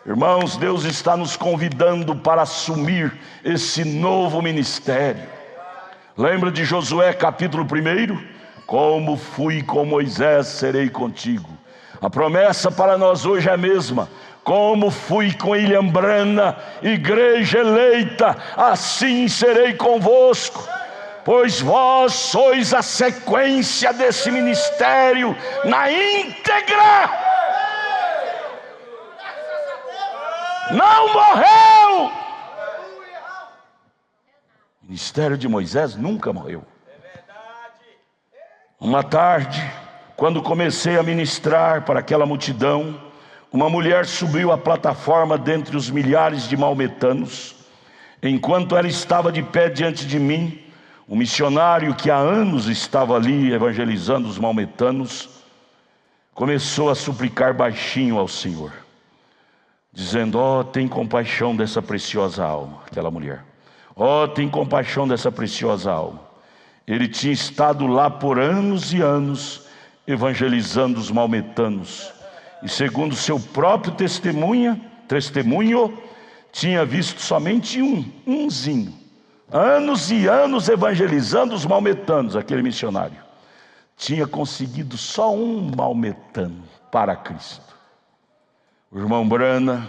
Irmãos, Deus está nos convidando para assumir esse novo ministério. Lembra de Josué capítulo 1? Como fui com Moisés, serei contigo. A promessa para nós hoje é a mesma. Como fui com William Branham, igreja eleita, assim serei convosco. Pois vós sois a sequência desse ministério na íntegra. Não morreu. O ministério de Moisés nunca morreu. Uma tarde, quando comecei a ministrar para aquela multidão, uma mulher subiu à plataforma dentre os milhares de maometanos. Enquanto ela estava de pé diante de mim, o missionário que há anos estava ali evangelizando os maometanos, começou a suplicar baixinho ao Senhor, dizendo: ó, tem compaixão dessa preciosa alma. Aquela mulher: ó, tem compaixão dessa preciosa alma. Ele tinha estado lá por anos e anos, evangelizando os maometanos, e segundo seu próprio testemunho, tinha visto somente umzinho, anos e anos evangelizando os maometanos. Aquele missionário tinha conseguido só um maometano para Cristo. O irmão Brana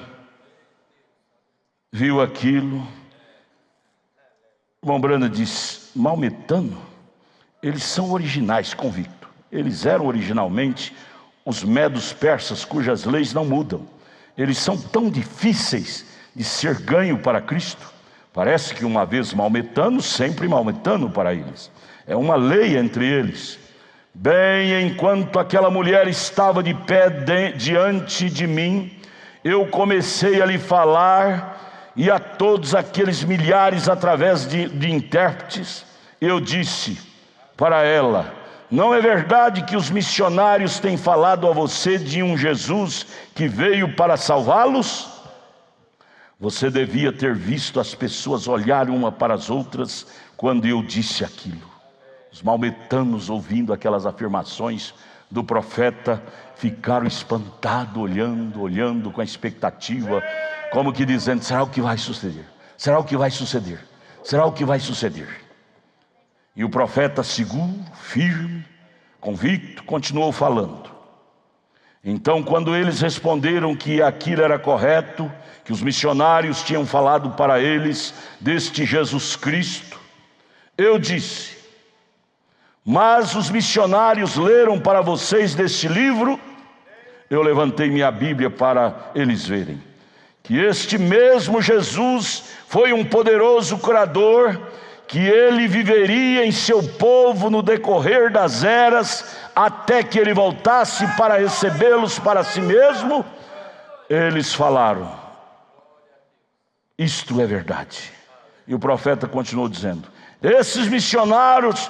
viu aquilo. O irmão Brana disse: maometano? Eles são originais, convicto. Eles eram originalmente os medos persas, cujas leis não mudam. Eles são tão difíceis de ser ganho para Cristo. Parece que uma vez maometano, sempre maometano para eles. É uma lei entre eles. Bem, enquanto aquela mulher estava de pé diante de mim, eu comecei a lhe falar, e a todos aqueles milhares através de intérpretes, eu disse para ela: não é verdade que os missionários têm falado a você de um Jesus que veio para salvá-los? Você devia ter visto as pessoas olharem uma para as outras quando eu disse aquilo. Os maometanos, ouvindo aquelas afirmações do profeta, ficaram espantados, olhando com a expectativa, como que dizendo: será o que vai suceder? Será o que vai suceder? Será o que vai suceder? E o profeta, seguro, firme, convicto, continuou falando. Então, quando eles responderam que aquilo era correto, que os missionários tinham falado para eles deste Jesus Cristo, eu disse: mas os missionários leram para vocês deste livro? Eu levantei minha Bíblia para eles verem que este mesmo Jesus foi um poderoso curador, que ele viveria em seu povo no decorrer das eras, até que ele voltasse para recebê-los para si mesmo. Eles falaram: isto é verdade. E o profeta continuou dizendo: esses missionários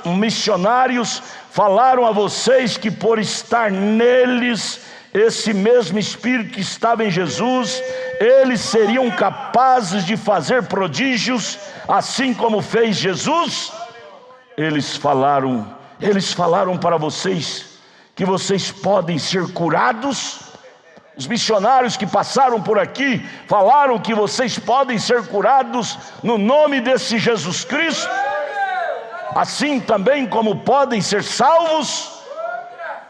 falaram a vocês que por estar neles esse mesmo Espírito que estava em Jesus, eles seriam capazes de fazer prodígios, assim como fez Jesus. Eles falaram para vocês que vocês podem ser curados. Os missionários que passaram por aqui falaram que vocês podem ser curados no nome desse Jesus Cristo, assim também como podem ser salvos.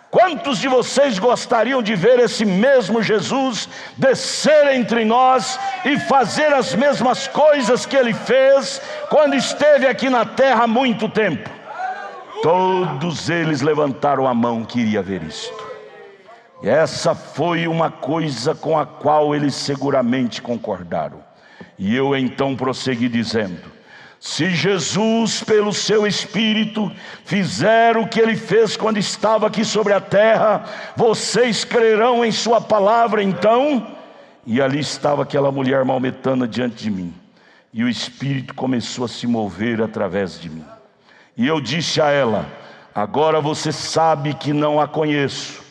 Quantos de vocês gostariam de ver esse mesmo Jesus descer entre nós e fazer as mesmas coisas que ele fez quando esteve aqui na terra há muito tempo? Todos eles levantaram a mão que iria ver isto. E essa foi uma coisa com a qual eles seguramente concordaram. E eu então prossegui dizendo: se Jesus, pelo seu Espírito, fizer o que ele fez quando estava aqui sobre a terra, vocês crerão em sua palavra então? E ali estava aquela mulher maometana diante de mim, e o Espírito começou a se mover através de mim. E eu disse a ela: agora você sabe que não a conheço,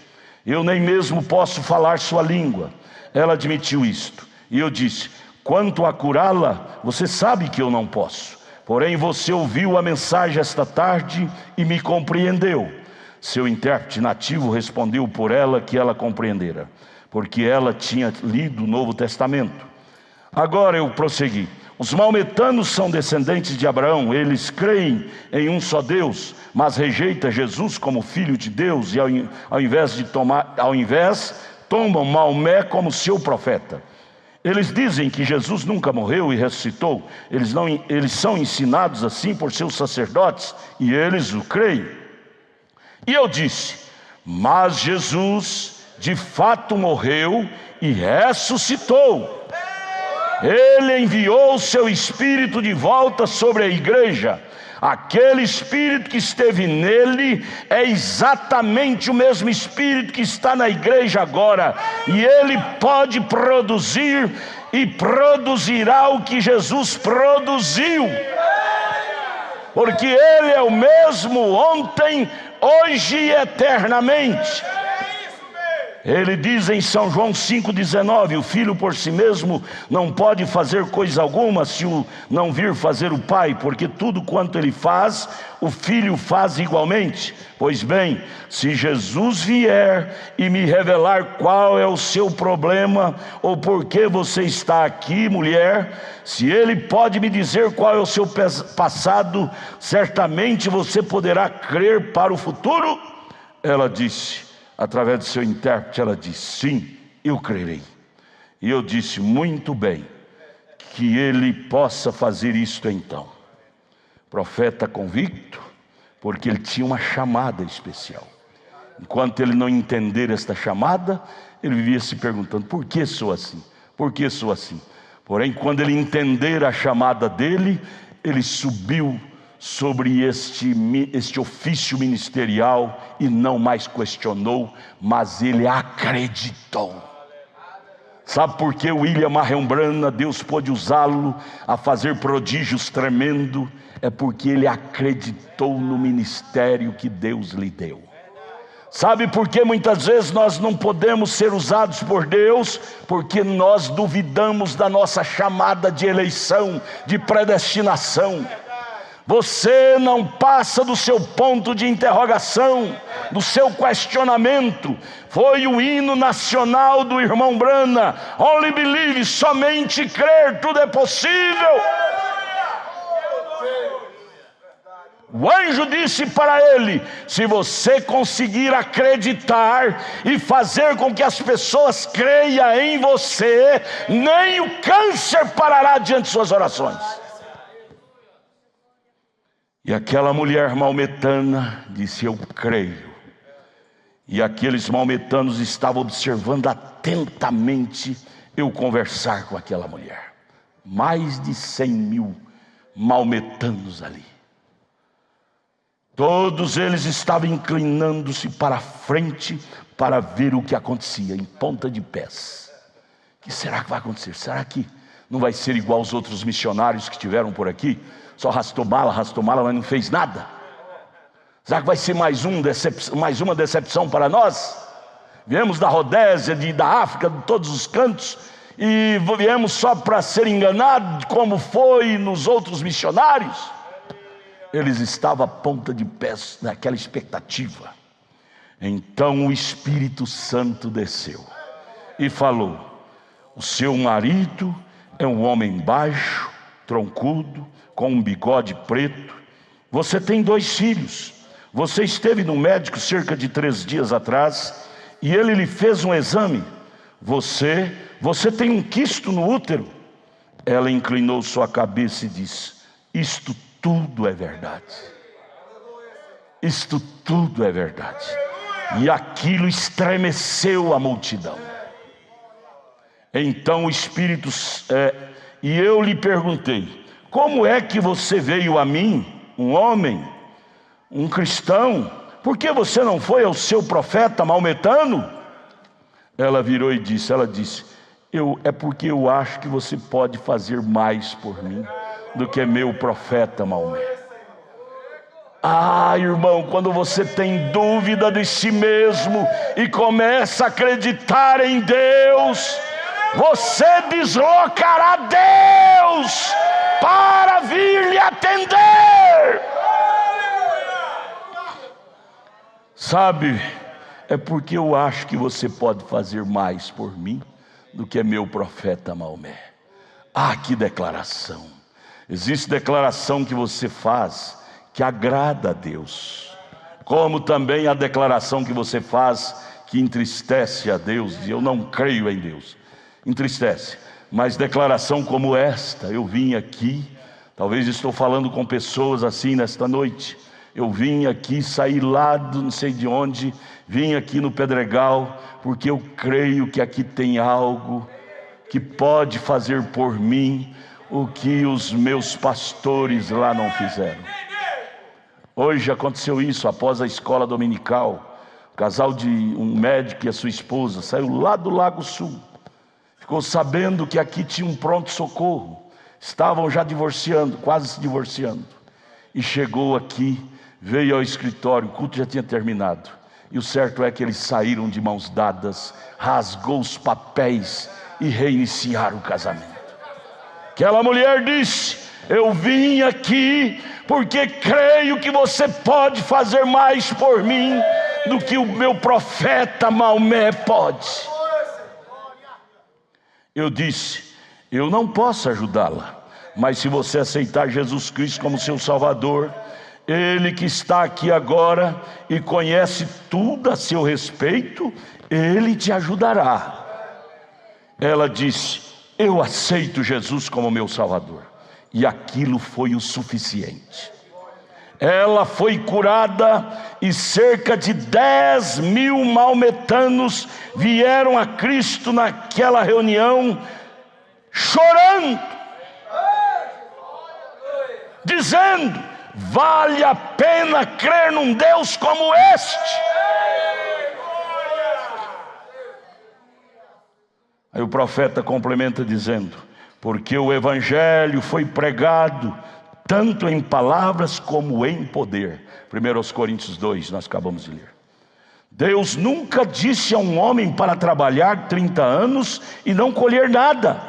eu nem mesmo posso falar sua língua. Ela admitiu isto, e eu disse: quanto a curá-la, você sabe que eu não posso. Porém você ouviu a mensagem esta tarde e me compreendeu. Seu intérprete nativo respondeu por ela que ela compreendera, porque ela tinha lido o Novo Testamento. Agora eu prossegui: os maometanos são descendentes de Abraão, eles creem em um só Deus, mas rejeitam Jesus como Filho de Deus, e ao invés tomam Maomé como seu profeta. Eles dizem que Jesus nunca morreu e ressuscitou. Eles são ensinados assim por seus sacerdotes, e eles o creem. E eu disse: mas Jesus de fato morreu e ressuscitou. Ele enviou o seu Espírito de volta sobre a igreja. Aquele Espírito que esteve nele é exatamente o mesmo Espírito que está na igreja agora, e ele pode produzir e produzirá o que Jesus produziu, porque ele é o mesmo ontem, hoje e eternamente. Ele diz em São João 5,19: o filho por si mesmo não pode fazer coisa alguma se o não vir fazer o pai, porque tudo quanto ele faz, o filho faz igualmente. Pois bem, se Jesus vier e me revelar qual é o seu problema, ou por que você está aqui, mulher, se ele pode me dizer qual é o seu passado, certamente você poderá crer para o futuro. Ela disse, através do seu intérprete, ela disse: sim, eu crerei. E eu disse: muito bem, que ele possa fazer isto então. Profeta convicto, porque ele tinha uma chamada especial. Enquanto ele não entender esta chamada, ele vivia se perguntando: por que sou assim? Por que sou assim? Porém, quando ele entender a chamada dele, ele subiu sobre este ofício ministerial e não mais questionou, mas ele acreditou. Sabe por que William Marion Branham, Deus pôde usá-lo a fazer prodígios tremendos? É porque ele acreditou no ministério que Deus lhe deu. Sabe por que muitas vezes nós não podemos ser usados por Deus? Porque nós duvidamos da nossa chamada de eleição, de predestinação. Você não passa do seu ponto de interrogação, do seu questionamento. Foi o hino nacional do irmão Branham: Only believe, somente crer, tudo é possível. O anjo disse para ele: se você conseguir acreditar e fazer com que as pessoas creiam em você, nem o câncer parará diante de suas orações. E aquela mulher maometana disse: eu creio. E aqueles maometanos estavam observando atentamente eu conversar com aquela mulher. Mais de 100.000 maometanos ali. Todos eles estavam inclinando-se para a frente para ver o que acontecia, em ponta de pés. O que será que vai acontecer? Será que não vai ser igual aos outros missionários que estiveram por aqui? Só arrastou mala, mas não fez nada. Será que vai ser mais uma decepção para nós? Viemos da Rodésia, da África, de todos os cantos, e viemos só para ser enganados, como foi nos outros missionários? Eles estavam a ponta de pés naquela expectativa. Então o Espírito Santo desceu e falou: o seu marido é um homem baixo, troncudo, com um bigode preto. Você tem 2 filhos. Você esteve no médico cerca de 3 dias atrás e ele lhe fez um exame. Você tem um quisto no útero. Ela inclinou sua cabeça e disse: isto tudo é verdade. Isto tudo é verdade. E aquilo estremeceu a multidão. Então o Espírito e eu lhe perguntei: como é que você veio a mim, um homem, um cristão? Por que você não foi ao seu profeta maometano? Ela virou e disse: é porque eu acho que você pode fazer mais por mim do que meu profeta Maomé. Ah, irmão, quando você tem dúvida de si mesmo e começa a acreditar em Deus, você deslocará Deus para vir lhe atender. Sabe, é porque eu acho que você pode fazer mais por mim do que meu profeta Maomé. Ah, que declaração! Existe declaração que você faz que agrada a Deus, como também a declaração que você faz que entristece a Deus, e eu não creio em Deus, entristece. Mas declaração como esta: eu vim aqui, talvez estou falando com pessoas assim nesta noite, eu vim aqui, saí lá do não sei de onde, vim aqui no Pedregal, porque eu creio que aqui tem algo que pode fazer por mim o que os meus pastores lá não fizeram. Hoje aconteceu isso, após a escola dominical. O casal de um médico e a sua esposa saiu lá do Lago Sul. Ficou sabendo que aqui tinha um pronto-socorro. Estavam já divorciando, quase se divorciando. E chegou aqui, veio ao escritório, o culto já tinha terminado. E o certo é que eles saíram de mãos dadas, rasgou os papéis e reiniciaram o casamento. Aquela mulher disse: eu vim aqui porque creio que você pode fazer mais por mim do que o meu profeta Maomé pode. Eu disse: eu não posso ajudá-la, mas se você aceitar Jesus Cristo como seu Salvador, Ele que está aqui agora e conhece tudo a seu respeito, Ele te ajudará. Ela disse: eu aceito Jesus como meu Salvador. E aquilo foi o suficiente. Ela foi curada e cerca de 10.000 maometanos vieram a Cristo naquela reunião, chorando, dizendo: vale a pena crer num Deus como este. Aí o profeta complementa dizendo: porque o evangelho foi pregado tanto em palavras como em poder. 1 Coríntios 2, nós acabamos de ler. Deus nunca disse a um homem para trabalhar 30 anos e não colher nada.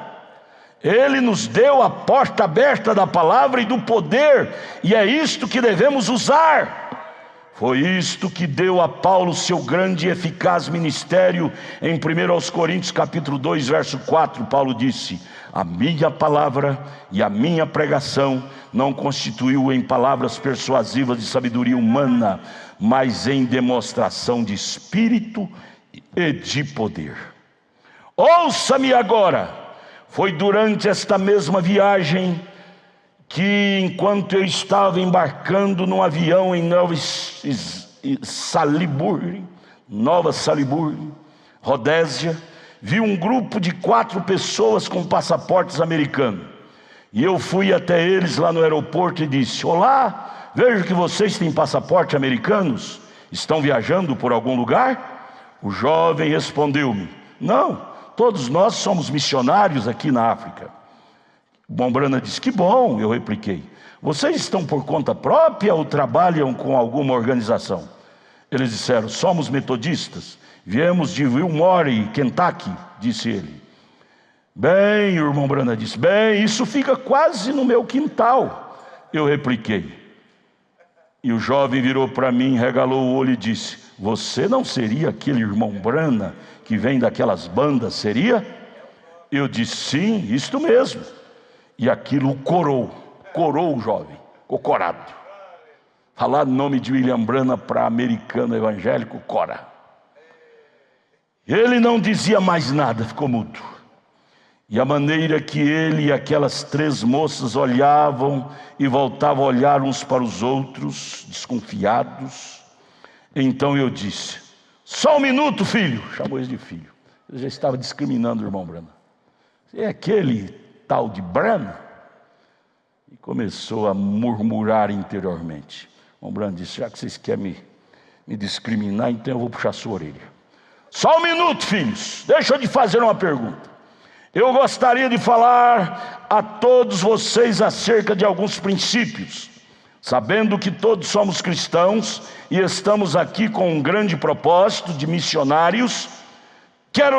Ele nos deu a porta aberta da palavra e do poder, e é isto que devemos usar. Foi isto que deu a Paulo seu grande e eficaz ministério. Em 1 Coríntios capítulo 2, verso 4, Paulo disse: a minha palavra e a minha pregação não constituiu em palavras persuasivas de sabedoria humana, mas em demonstração de espírito e de poder. Ouça-me agora. Foi durante esta mesma viagem que, enquanto eu estava embarcando num avião em Nova Salisbury, Rodésia, vi um grupo de 4 pessoas com passaportes americanos. E eu fui até eles lá no aeroporto e disse: olá, vejo que vocês têm passaporte americanos. Estão viajando por algum lugar? O jovem respondeu-me: não, todos nós somos missionários aqui na África. Mombrana disse: que bom. Eu repliquei: vocês estão por conta própria ou trabalham com alguma organização? Eles disseram: somos metodistas, viemos de Wilmore, Kentucky, disse ele. Bem, o irmão Brana disse: bem, isso fica quase no meu quintal. Eu repliquei. E o jovem virou para mim, regalou o olho e disse: você não seria aquele irmão Brana que vem daquelas bandas, seria? Eu disse: sim, isto mesmo. E aquilo corou o jovem, ficou corado. Falar o nome de William Branham para americano evangélico, cora. Ele não dizia mais nada, ficou mudo. E a maneira que ele e aquelas 3 moças olhavam e voltavam a olhar uns para os outros, desconfiados. Então eu disse: só um minuto, filho. Chamou eles de filho. Eu já estava discriminando o irmão Branham. É aquele tal de Branham? E começou a murmurar interiormente. O Branham disse: já que vocês querem me discriminar, então eu vou puxar sua orelha. Só um minuto, filhos, deixa eu te fazer uma pergunta. Eu gostaria de falar a todos vocês acerca de alguns princípios, sabendo que todos somos cristãos e estamos aqui com um grande propósito de missionários. Quero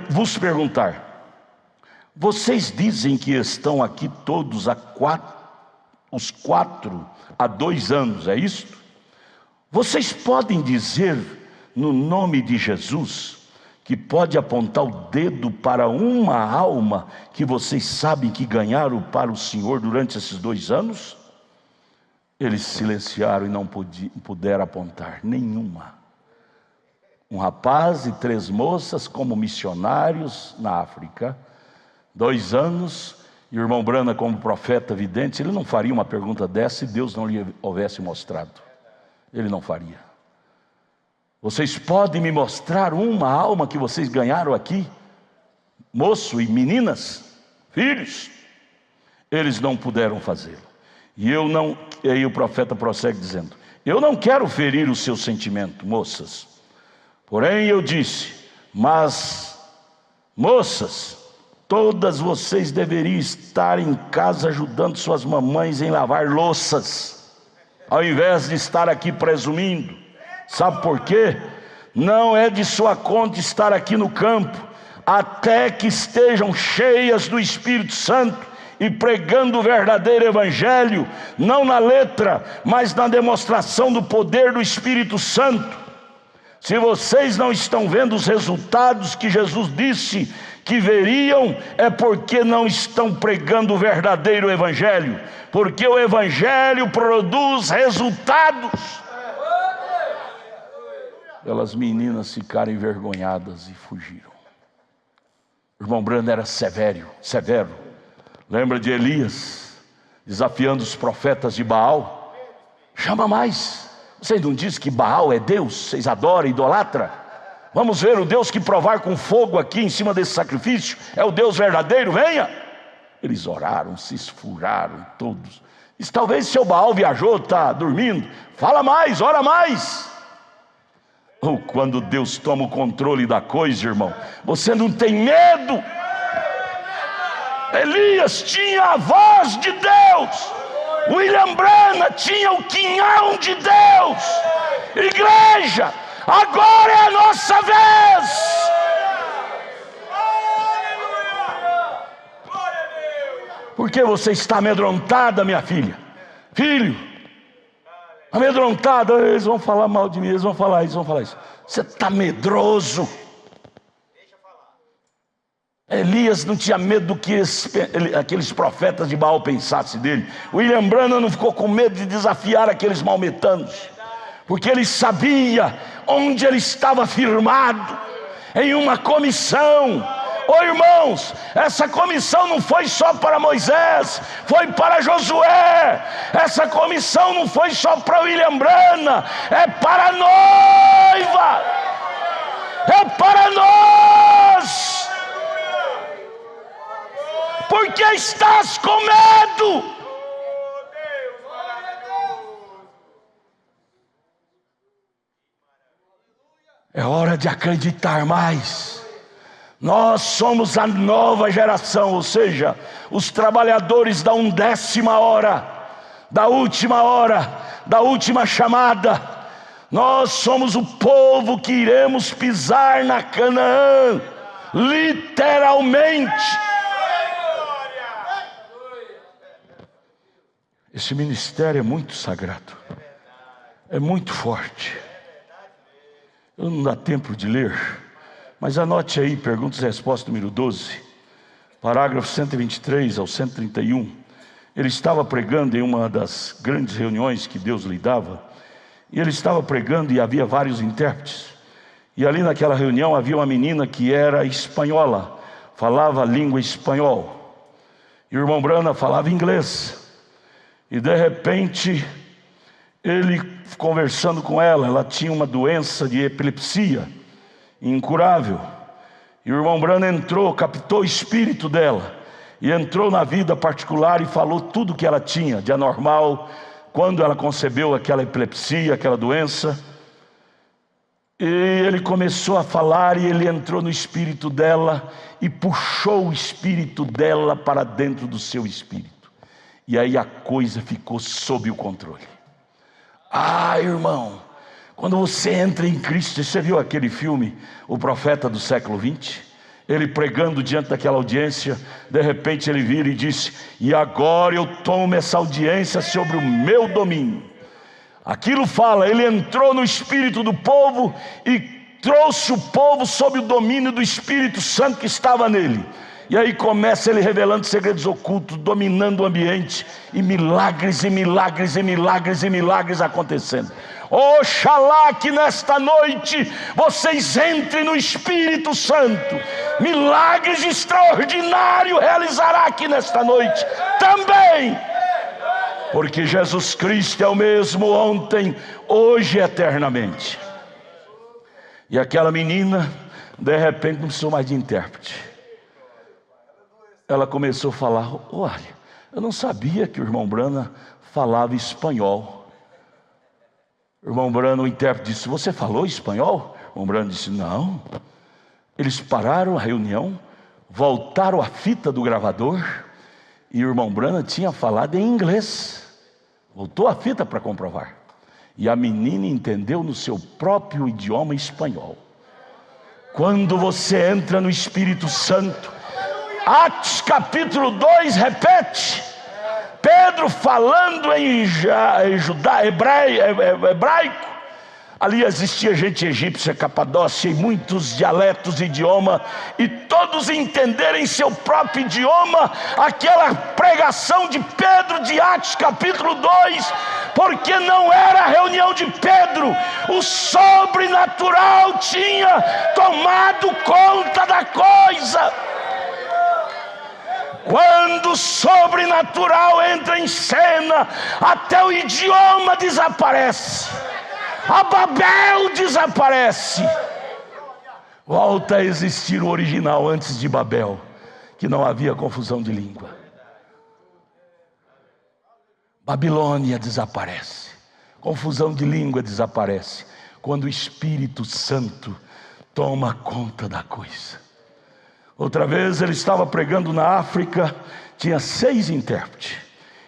vos perguntar: vocês dizem que estão aqui todos os 4 há 2 anos, é isto? Vocês podem dizer no nome de Jesus que pode apontar o dedo para uma alma que vocês sabem que ganharam para o Senhor durante esses 2 anos? Eles silenciaram e não puderam apontar nenhuma. Um rapaz e 3 moças como missionários na África, 2 anos, e o irmão Branham como profeta vidente, ele não faria uma pergunta dessa se Deus não lhe houvesse mostrado. Ele não faria. Vocês podem me mostrar uma alma que vocês ganharam aqui? moço e meninas, filhos, eles não puderam fazê-lo. E aí o profeta prossegue dizendo: eu não quero ferir o seu sentimento, moças. Porém eu disse: mas, moças, todas vocês deveriam estar em casa ajudando suas mamães em lavar louças, ao invés de estar aqui presumindo. Sabe por quê? Não é de sua conta estar aqui no campo, até que estejam cheias do Espírito Santo e pregando o verdadeiro evangelho, não na letra, mas na demonstração do poder do Espírito Santo. Se vocês não estão vendo os resultados que Jesus disse que veriam, é porque não estão pregando o verdadeiro evangelho, porque o evangelho produz resultados. Aquelas meninas ficaram envergonhadas e fugiram. O irmão Branham era severo. Lembra de Elias desafiando os profetas de Baal? Chama mais. Vocês não dizem que Baal é Deus? Vocês adoram, idolatra? Vamos ver o Deus que provar com fogo aqui em cima desse sacrifício. É o Deus verdadeiro, venha. Eles oraram, se esfuraram todos. E talvez seu Baal viajou, está dormindo. Fala mais, ora mais. Ou quando Deus toma o controle da coisa, irmão, você não tem medo. Elias tinha a voz de Deus. William Branham tinha o quinhão de Deus. Igreja, agora é a nossa vez. Por que você está amedrontada, minha filha? Filho, amedrontada. Eles vão falar mal de mim, eles vão falar isso. Você está medroso. Elias não tinha medo do que aqueles profetas de Baal pensassem dele. William Branham não ficou com medo de desafiar aqueles maometanos, porque ele sabia onde ele estava firmado, em uma comissão. Irmãos, essa comissão não foi só para Moisés, foi para Josué. Essa comissão não foi só para William Branham, é para a noiva, é para nós. Por que estás com medo? É hora de acreditar mais. Nós somos a nova geração, ou seja, os trabalhadores da 1/10 hora, da última chamada. Nós somos o povo que iremos pisar na Canaã, literalmente. Esse ministério é muito sagrado, é muito forte. Eu não dá tempo de ler, mas anote aí, perguntas e respostas número 12, parágrafo 123 ao 131. Ele estava pregando em uma das grandes reuniões que Deus lhe dava, e ele estava pregando e havia vários intérpretes. E ali naquela reunião havia uma menina que era espanhola, falava a língua espanhol, e o irmão Branham falava inglês. E de repente, ele conversando com ela tinha uma doença de epilepsia incurável. E o irmão Branham entrou, captou o espírito dela e entrou na vida particular e falou tudo o que ela tinha de anormal quando ela concebeu aquela epilepsia, aquela doença. E ele começou a falar e ele entrou no espírito dela e puxou o espírito dela para dentro do seu espírito. E aí a coisa ficou sob o controle. Irmão, quando você entra em Cristo, você viu aquele filme, O Profeta do Século XX? Ele pregando diante daquela audiência, de repente ele vira e disse: e agora eu tomo essa audiência sobre o meu domínio. Aquilo fala, ele entrou no espírito do povo e trouxe o povo sob o domínio do Espírito Santo que estava nele. E aí começa ele revelando segredos ocultos, dominando o ambiente, e milagres acontecendo. Oxalá que nesta noite vocês entrem no Espírito Santo. Milagres extraordinários realizará aqui nesta noite também, porque Jesus Cristo é o mesmo ontem, hoje e eternamente. E aquela menina de repente não precisou mais de intérprete. ela começou a falar: olha, eu não sabia que o irmão Branham falava espanhol. O irmão Branham, o intérprete, disse: você falou espanhol? O irmão Branham disse: não. Eles pararam a reunião, voltaram a fita do gravador, e o irmão Branham tinha falado em inglês. Voltou a fita para comprovar. E a menina entendeu no seu próprio idioma espanhol. Quando você entra no Espírito Santo, Atos capítulo 2 repete, Pedro falando em hebraico. Ali existia gente egípcia, Capadócia, e muitos dialetos e idioma, e todos entenderem seu próprio idioma, aquela pregação de Pedro de Atos capítulo 2, porque não era a reunião de Pedro, o sobrenatural tinha tomado conta da coisa. Quando o sobrenatural entra em cena, até o idioma desaparece, a Babel desaparece, volta a existir o original antes de Babel, que não havia confusão de língua. Babilônia desaparece, confusão de língua desaparece, quando o Espírito Santo toma conta da coisa. Outra vez ele estava pregando na África, tinha 6 intérpretes,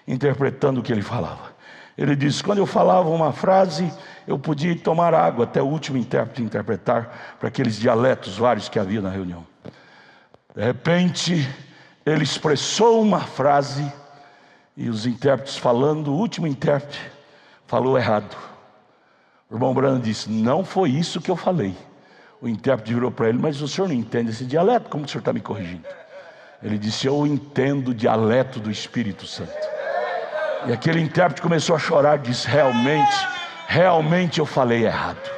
interpretando o que ele falava. Ele disse: quando eu falava uma frase, eu podia tomar água até o último intérprete interpretar para aqueles dialetos vários que havia na reunião. De repente, ele expressou uma frase, e os intérpretes falando, o último intérprete falou errado. O irmão Branham disse: não foi isso que eu falei. O intérprete virou para ele: mas o senhor não entende esse dialeto? Como o senhor está me corrigindo? Ele disse: eu entendo o dialeto do Espírito Santo. E aquele intérprete começou a chorar, disse: realmente eu falei errado.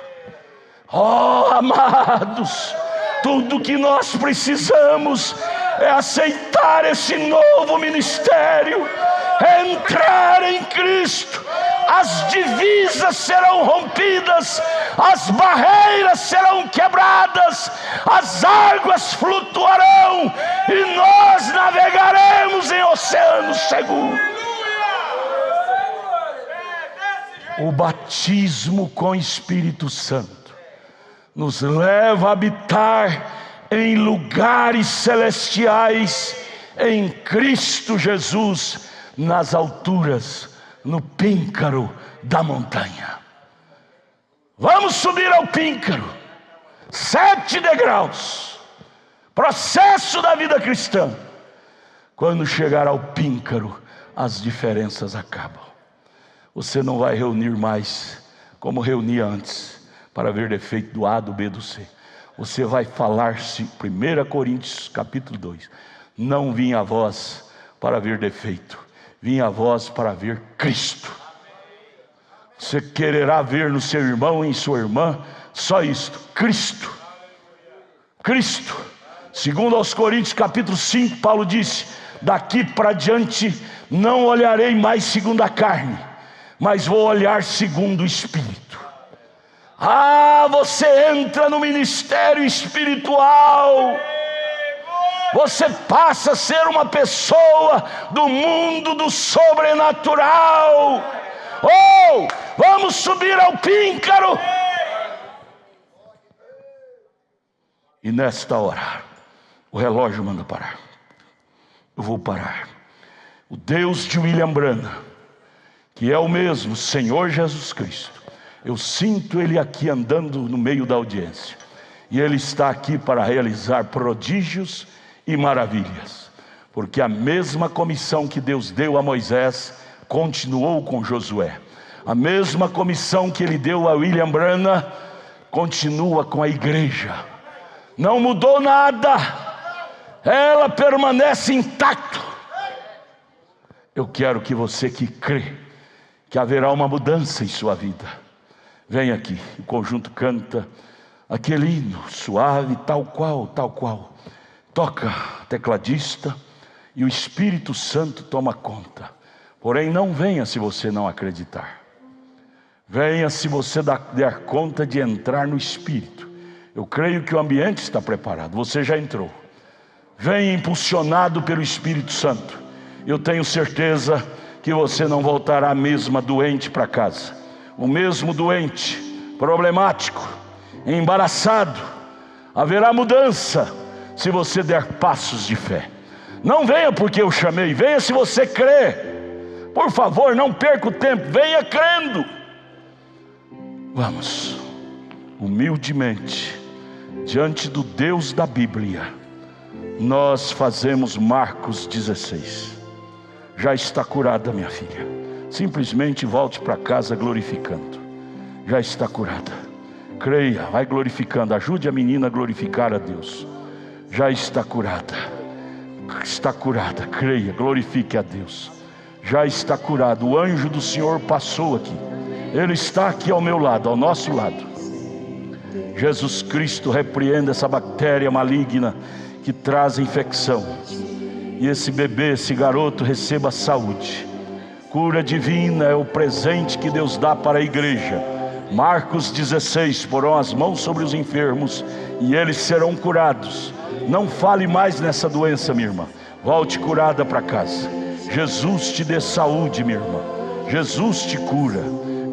Oh, amados, tudo que nós precisamos é aceitar esse novo ministério, entrar em Cristo. As divisas serão rompidas, as barreiras serão quebradas, as águas flutuarão e nós navegaremos em oceanos seguros. O batismo com o Espírito Santo nos leva a habitar em lugares celestiais em Cristo Jesus, nas alturas, no píncaro da montanha. Vamos subir ao píncaro, 7 degraus, processo da vida cristã. Quando chegar ao píncaro, as diferenças acabam. Você não vai reunir mais como reunia antes, para ver defeito do A, do B, do C. Você vai falar-se, 1 Coríntios capítulo 2, não vim a vós para ver defeito, vim a vós para ver Cristo. Você quererá ver no seu irmão e em sua irmã só isto: Cristo. Cristo. Segundo aos Coríntios capítulo 5, Paulo disse: daqui para diante não olharei mais segundo a carne, mas vou olhar segundo o Espírito. Ah, você entra no ministério espiritual, você passa a ser uma pessoa do mundo do sobrenatural. Oh, vamos subir ao píncaro. E nesta hora, o relógio manda parar. Eu vou parar. O Deus de William Branham, que é o mesmo Senhor Jesus Cristo, eu sinto Ele aqui andando no meio da audiência, e Ele está aqui para realizar prodígios e maravilhas, porque a mesma comissão que Deus deu a Moisés continuou com Josué, a mesma comissão que Ele deu a William Branham continua com a igreja. Não mudou nada, ela permanece intacta. Eu quero que você que crê que haverá uma mudança em sua vida, vem aqui. O conjunto canta aquele hino suave, tal qual. Toca tecladista e o Espírito Santo toma conta. Porém, não venha se você não acreditar. Venha se você der conta de entrar no Espírito. Eu creio que o ambiente está preparado. Você já entrou. Venha impulsionado pelo Espírito Santo. Eu tenho certeza que você não voltará a mesma doente para casa. O mesmo doente, problemático, embaraçado. Haverá mudança se você der passos de fé. Não venha porque eu chamei, venha se você crê. Por favor, não perca o tempo, venha crendo. Vamos, humildemente, diante do Deus da Bíblia, nós fazemos Marcos 16. Já está curada, minha filha. Simplesmente volte para casa glorificando. Já está curada. Creia, vai glorificando. Ajude a menina a glorificar a Deus. Já está curada. Está curada. Creia, glorifique a Deus. Já está curado. O anjo do Senhor passou aqui. Ele está aqui ao meu lado, ao nosso lado. Jesus Cristo repreenda essa bactéria maligna que traz infecção. E esse bebê, esse garoto receba saúde. Cura divina é o presente que Deus dá para a igreja. Marcos 16, porão as mãos sobre os enfermos e eles serão curados. Não fale mais nessa doença, minha irmã. Volte curada para casa. Jesus te dê saúde, minha irmã. Jesus te cura.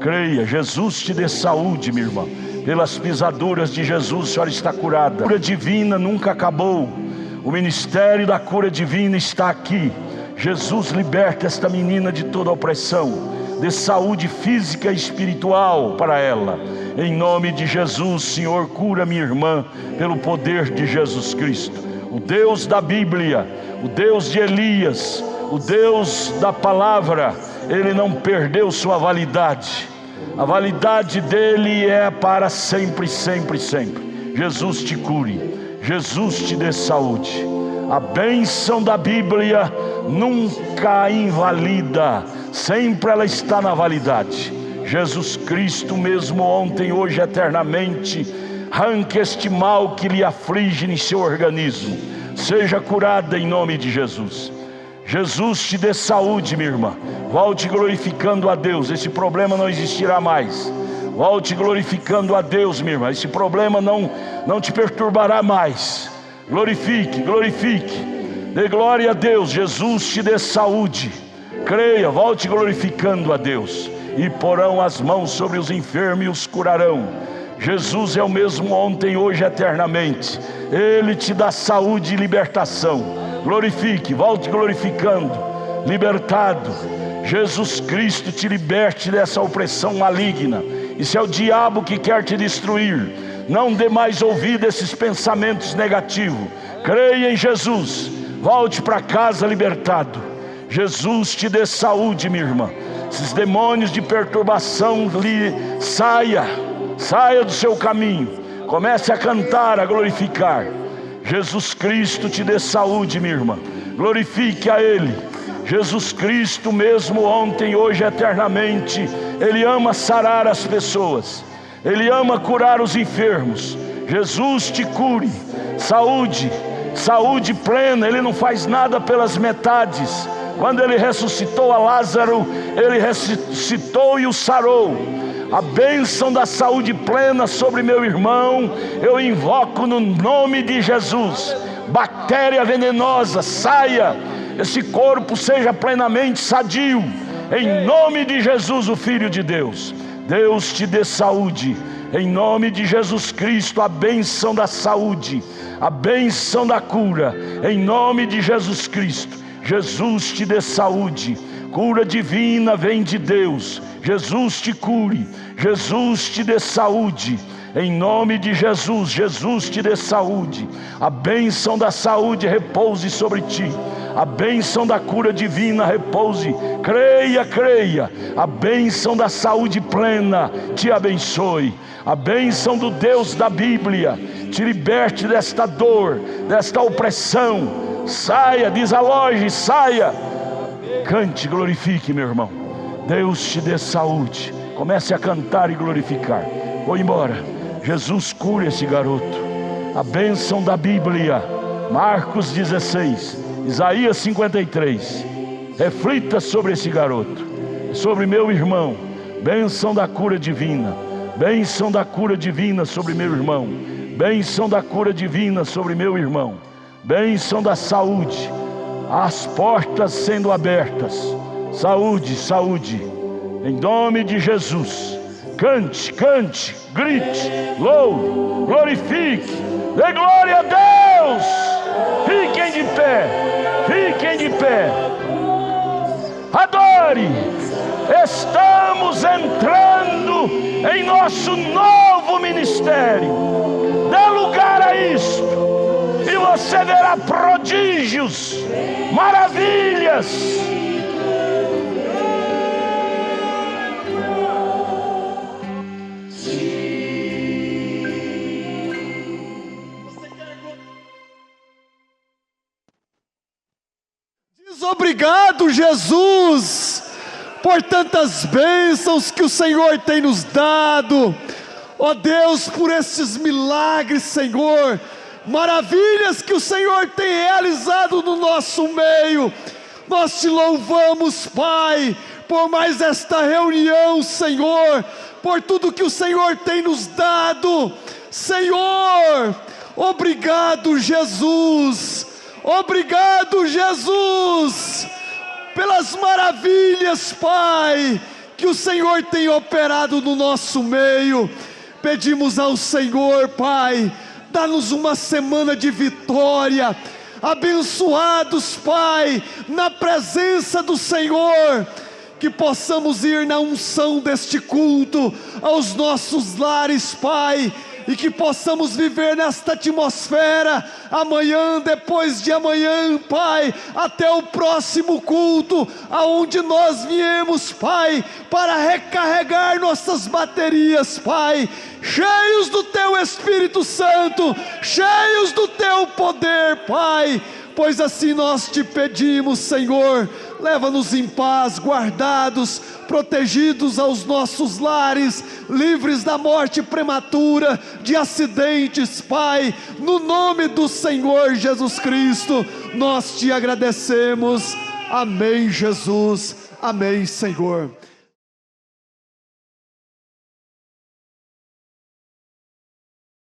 Creia, Jesus te dê saúde, minha irmã. Pelas pisaduras de Jesus, a senhora está curada. A cura divina nunca acabou. O ministério da cura divina está aqui. Jesus liberta esta menina de toda opressão. Dê saúde física e espiritual para ela. Em nome de Jesus, Senhor, cura minha irmã pelo poder de Jesus Cristo. O Deus da Bíblia, o Deus de Elias, o Deus da palavra, Ele não perdeu sua validade. A validade dele é para sempre, sempre, sempre. Jesus te cure. Jesus te dê saúde. A bênção da Bíblia nunca invalida, sempre ela está na validade. Jesus Cristo mesmo ontem, hoje, eternamente, arranque este mal que lhe aflige em seu organismo. Seja curada em nome de Jesus. Jesus te dê saúde, minha irmã. Volte glorificando a Deus, esse problema não existirá mais. Volte glorificando a Deus, minha irmã. Esse problema não te perturbará mais. Glorifique, glorifique. Dê glória a Deus. Jesus te dê saúde. Creia, volte glorificando a Deus. E porão as mãos sobre os enfermos e os curarão. Jesus é o mesmo ontem, hoje, eternamente. Ele te dá saúde e libertação. Glorifique, volte glorificando. Libertado. Jesus Cristo te liberte dessa opressão maligna. Isso é o diabo que quer te destruir. Não dê mais ouvido a esses pensamentos negativos. Creia em Jesus. Volte para casa libertado. Jesus te dê saúde, minha irmã. Esses demônios de perturbação saia do seu caminho. Comece a cantar, a glorificar. Jesus Cristo te dê saúde, minha irmã. Glorifique a Ele. Jesus Cristo mesmo ontem, hoje, eternamente, Ele ama sarar as pessoas. Ele ama curar os enfermos. Jesus te cure. Saúde, saúde plena. Ele não faz nada pelas metades. Quando Ele ressuscitou a Lázaro, Ele ressuscitou e o sarou. A bênção da saúde plena sobre meu irmão, eu invoco no nome de Jesus. Bactéria venenosa, saia. Esse corpo seja plenamente sadio. Em nome de Jesus, o Filho de Deus. Deus te dê saúde. Em nome de Jesus Cristo, a bênção da saúde, a bênção da cura. Em nome de Jesus Cristo. Jesus te dê saúde. Cura divina vem de Deus. Jesus te cure. Jesus te dê saúde. Em nome de Jesus, Jesus te dê saúde. A bênção da saúde repouse sobre ti. A bênção da cura divina repouse. Creia, creia. A bênção da saúde plena te abençoe. A bênção do Deus da Bíblia te liberte desta dor, desta opressão. Saia, desaloje, saia. Cante, glorifique, meu irmão. Deus te dê saúde. Comece a cantar e glorificar. Vou embora. Jesus cura esse garoto. A bênção da Bíblia. Marcos 16, Isaías 53. Reflita sobre esse garoto, sobre meu irmão. Bênção da cura divina. Bênção da cura divina sobre meu irmão. Bênção da cura divina sobre meu irmão. bênção da saúde, as portas sendo abertas, saúde, saúde, em nome de Jesus. Cante, cante, grite, louve, glorifique, dê glória a Deus. Fiquem de pé, fiquem de pé, adore. Estamos entrando em nosso novo ministério. Dê lugar a isto e você verá prodígios, maravilhas. Diz obrigado, Jesus, por tantas bênçãos que o Senhor tem nos dado. Ó Deus, por esses milagres, Senhor, maravilhas que o Senhor tem realizado no nosso meio. Nós te louvamos, Pai, por mais esta reunião, Senhor, por tudo que o Senhor tem nos dado. Senhor, obrigado, Jesus. Obrigado, Jesus, pelas maravilhas, Pai, que o Senhor tem operado no nosso meio. Pedimos ao Senhor, Pai, dá-nos uma semana de vitória, abençoados, Pai, na presença do Senhor, que possamos ir na unção deste culto aos nossos lares, Pai, e que possamos viver nesta atmosfera, amanhã, depois de amanhã, Pai, até o próximo culto, aonde nós viemos, Pai, para recarregar nossas baterias, Pai, cheios do Teu Espírito Santo, cheios do Teu poder, Pai, pois assim nós te pedimos, Senhor. Leva-nos em paz, guardados, protegidos aos nossos lares, livres da morte prematura, de acidentes, Pai, no nome do Senhor Jesus Cristo, nós te agradecemos. Amém, Jesus. Amém, Senhor.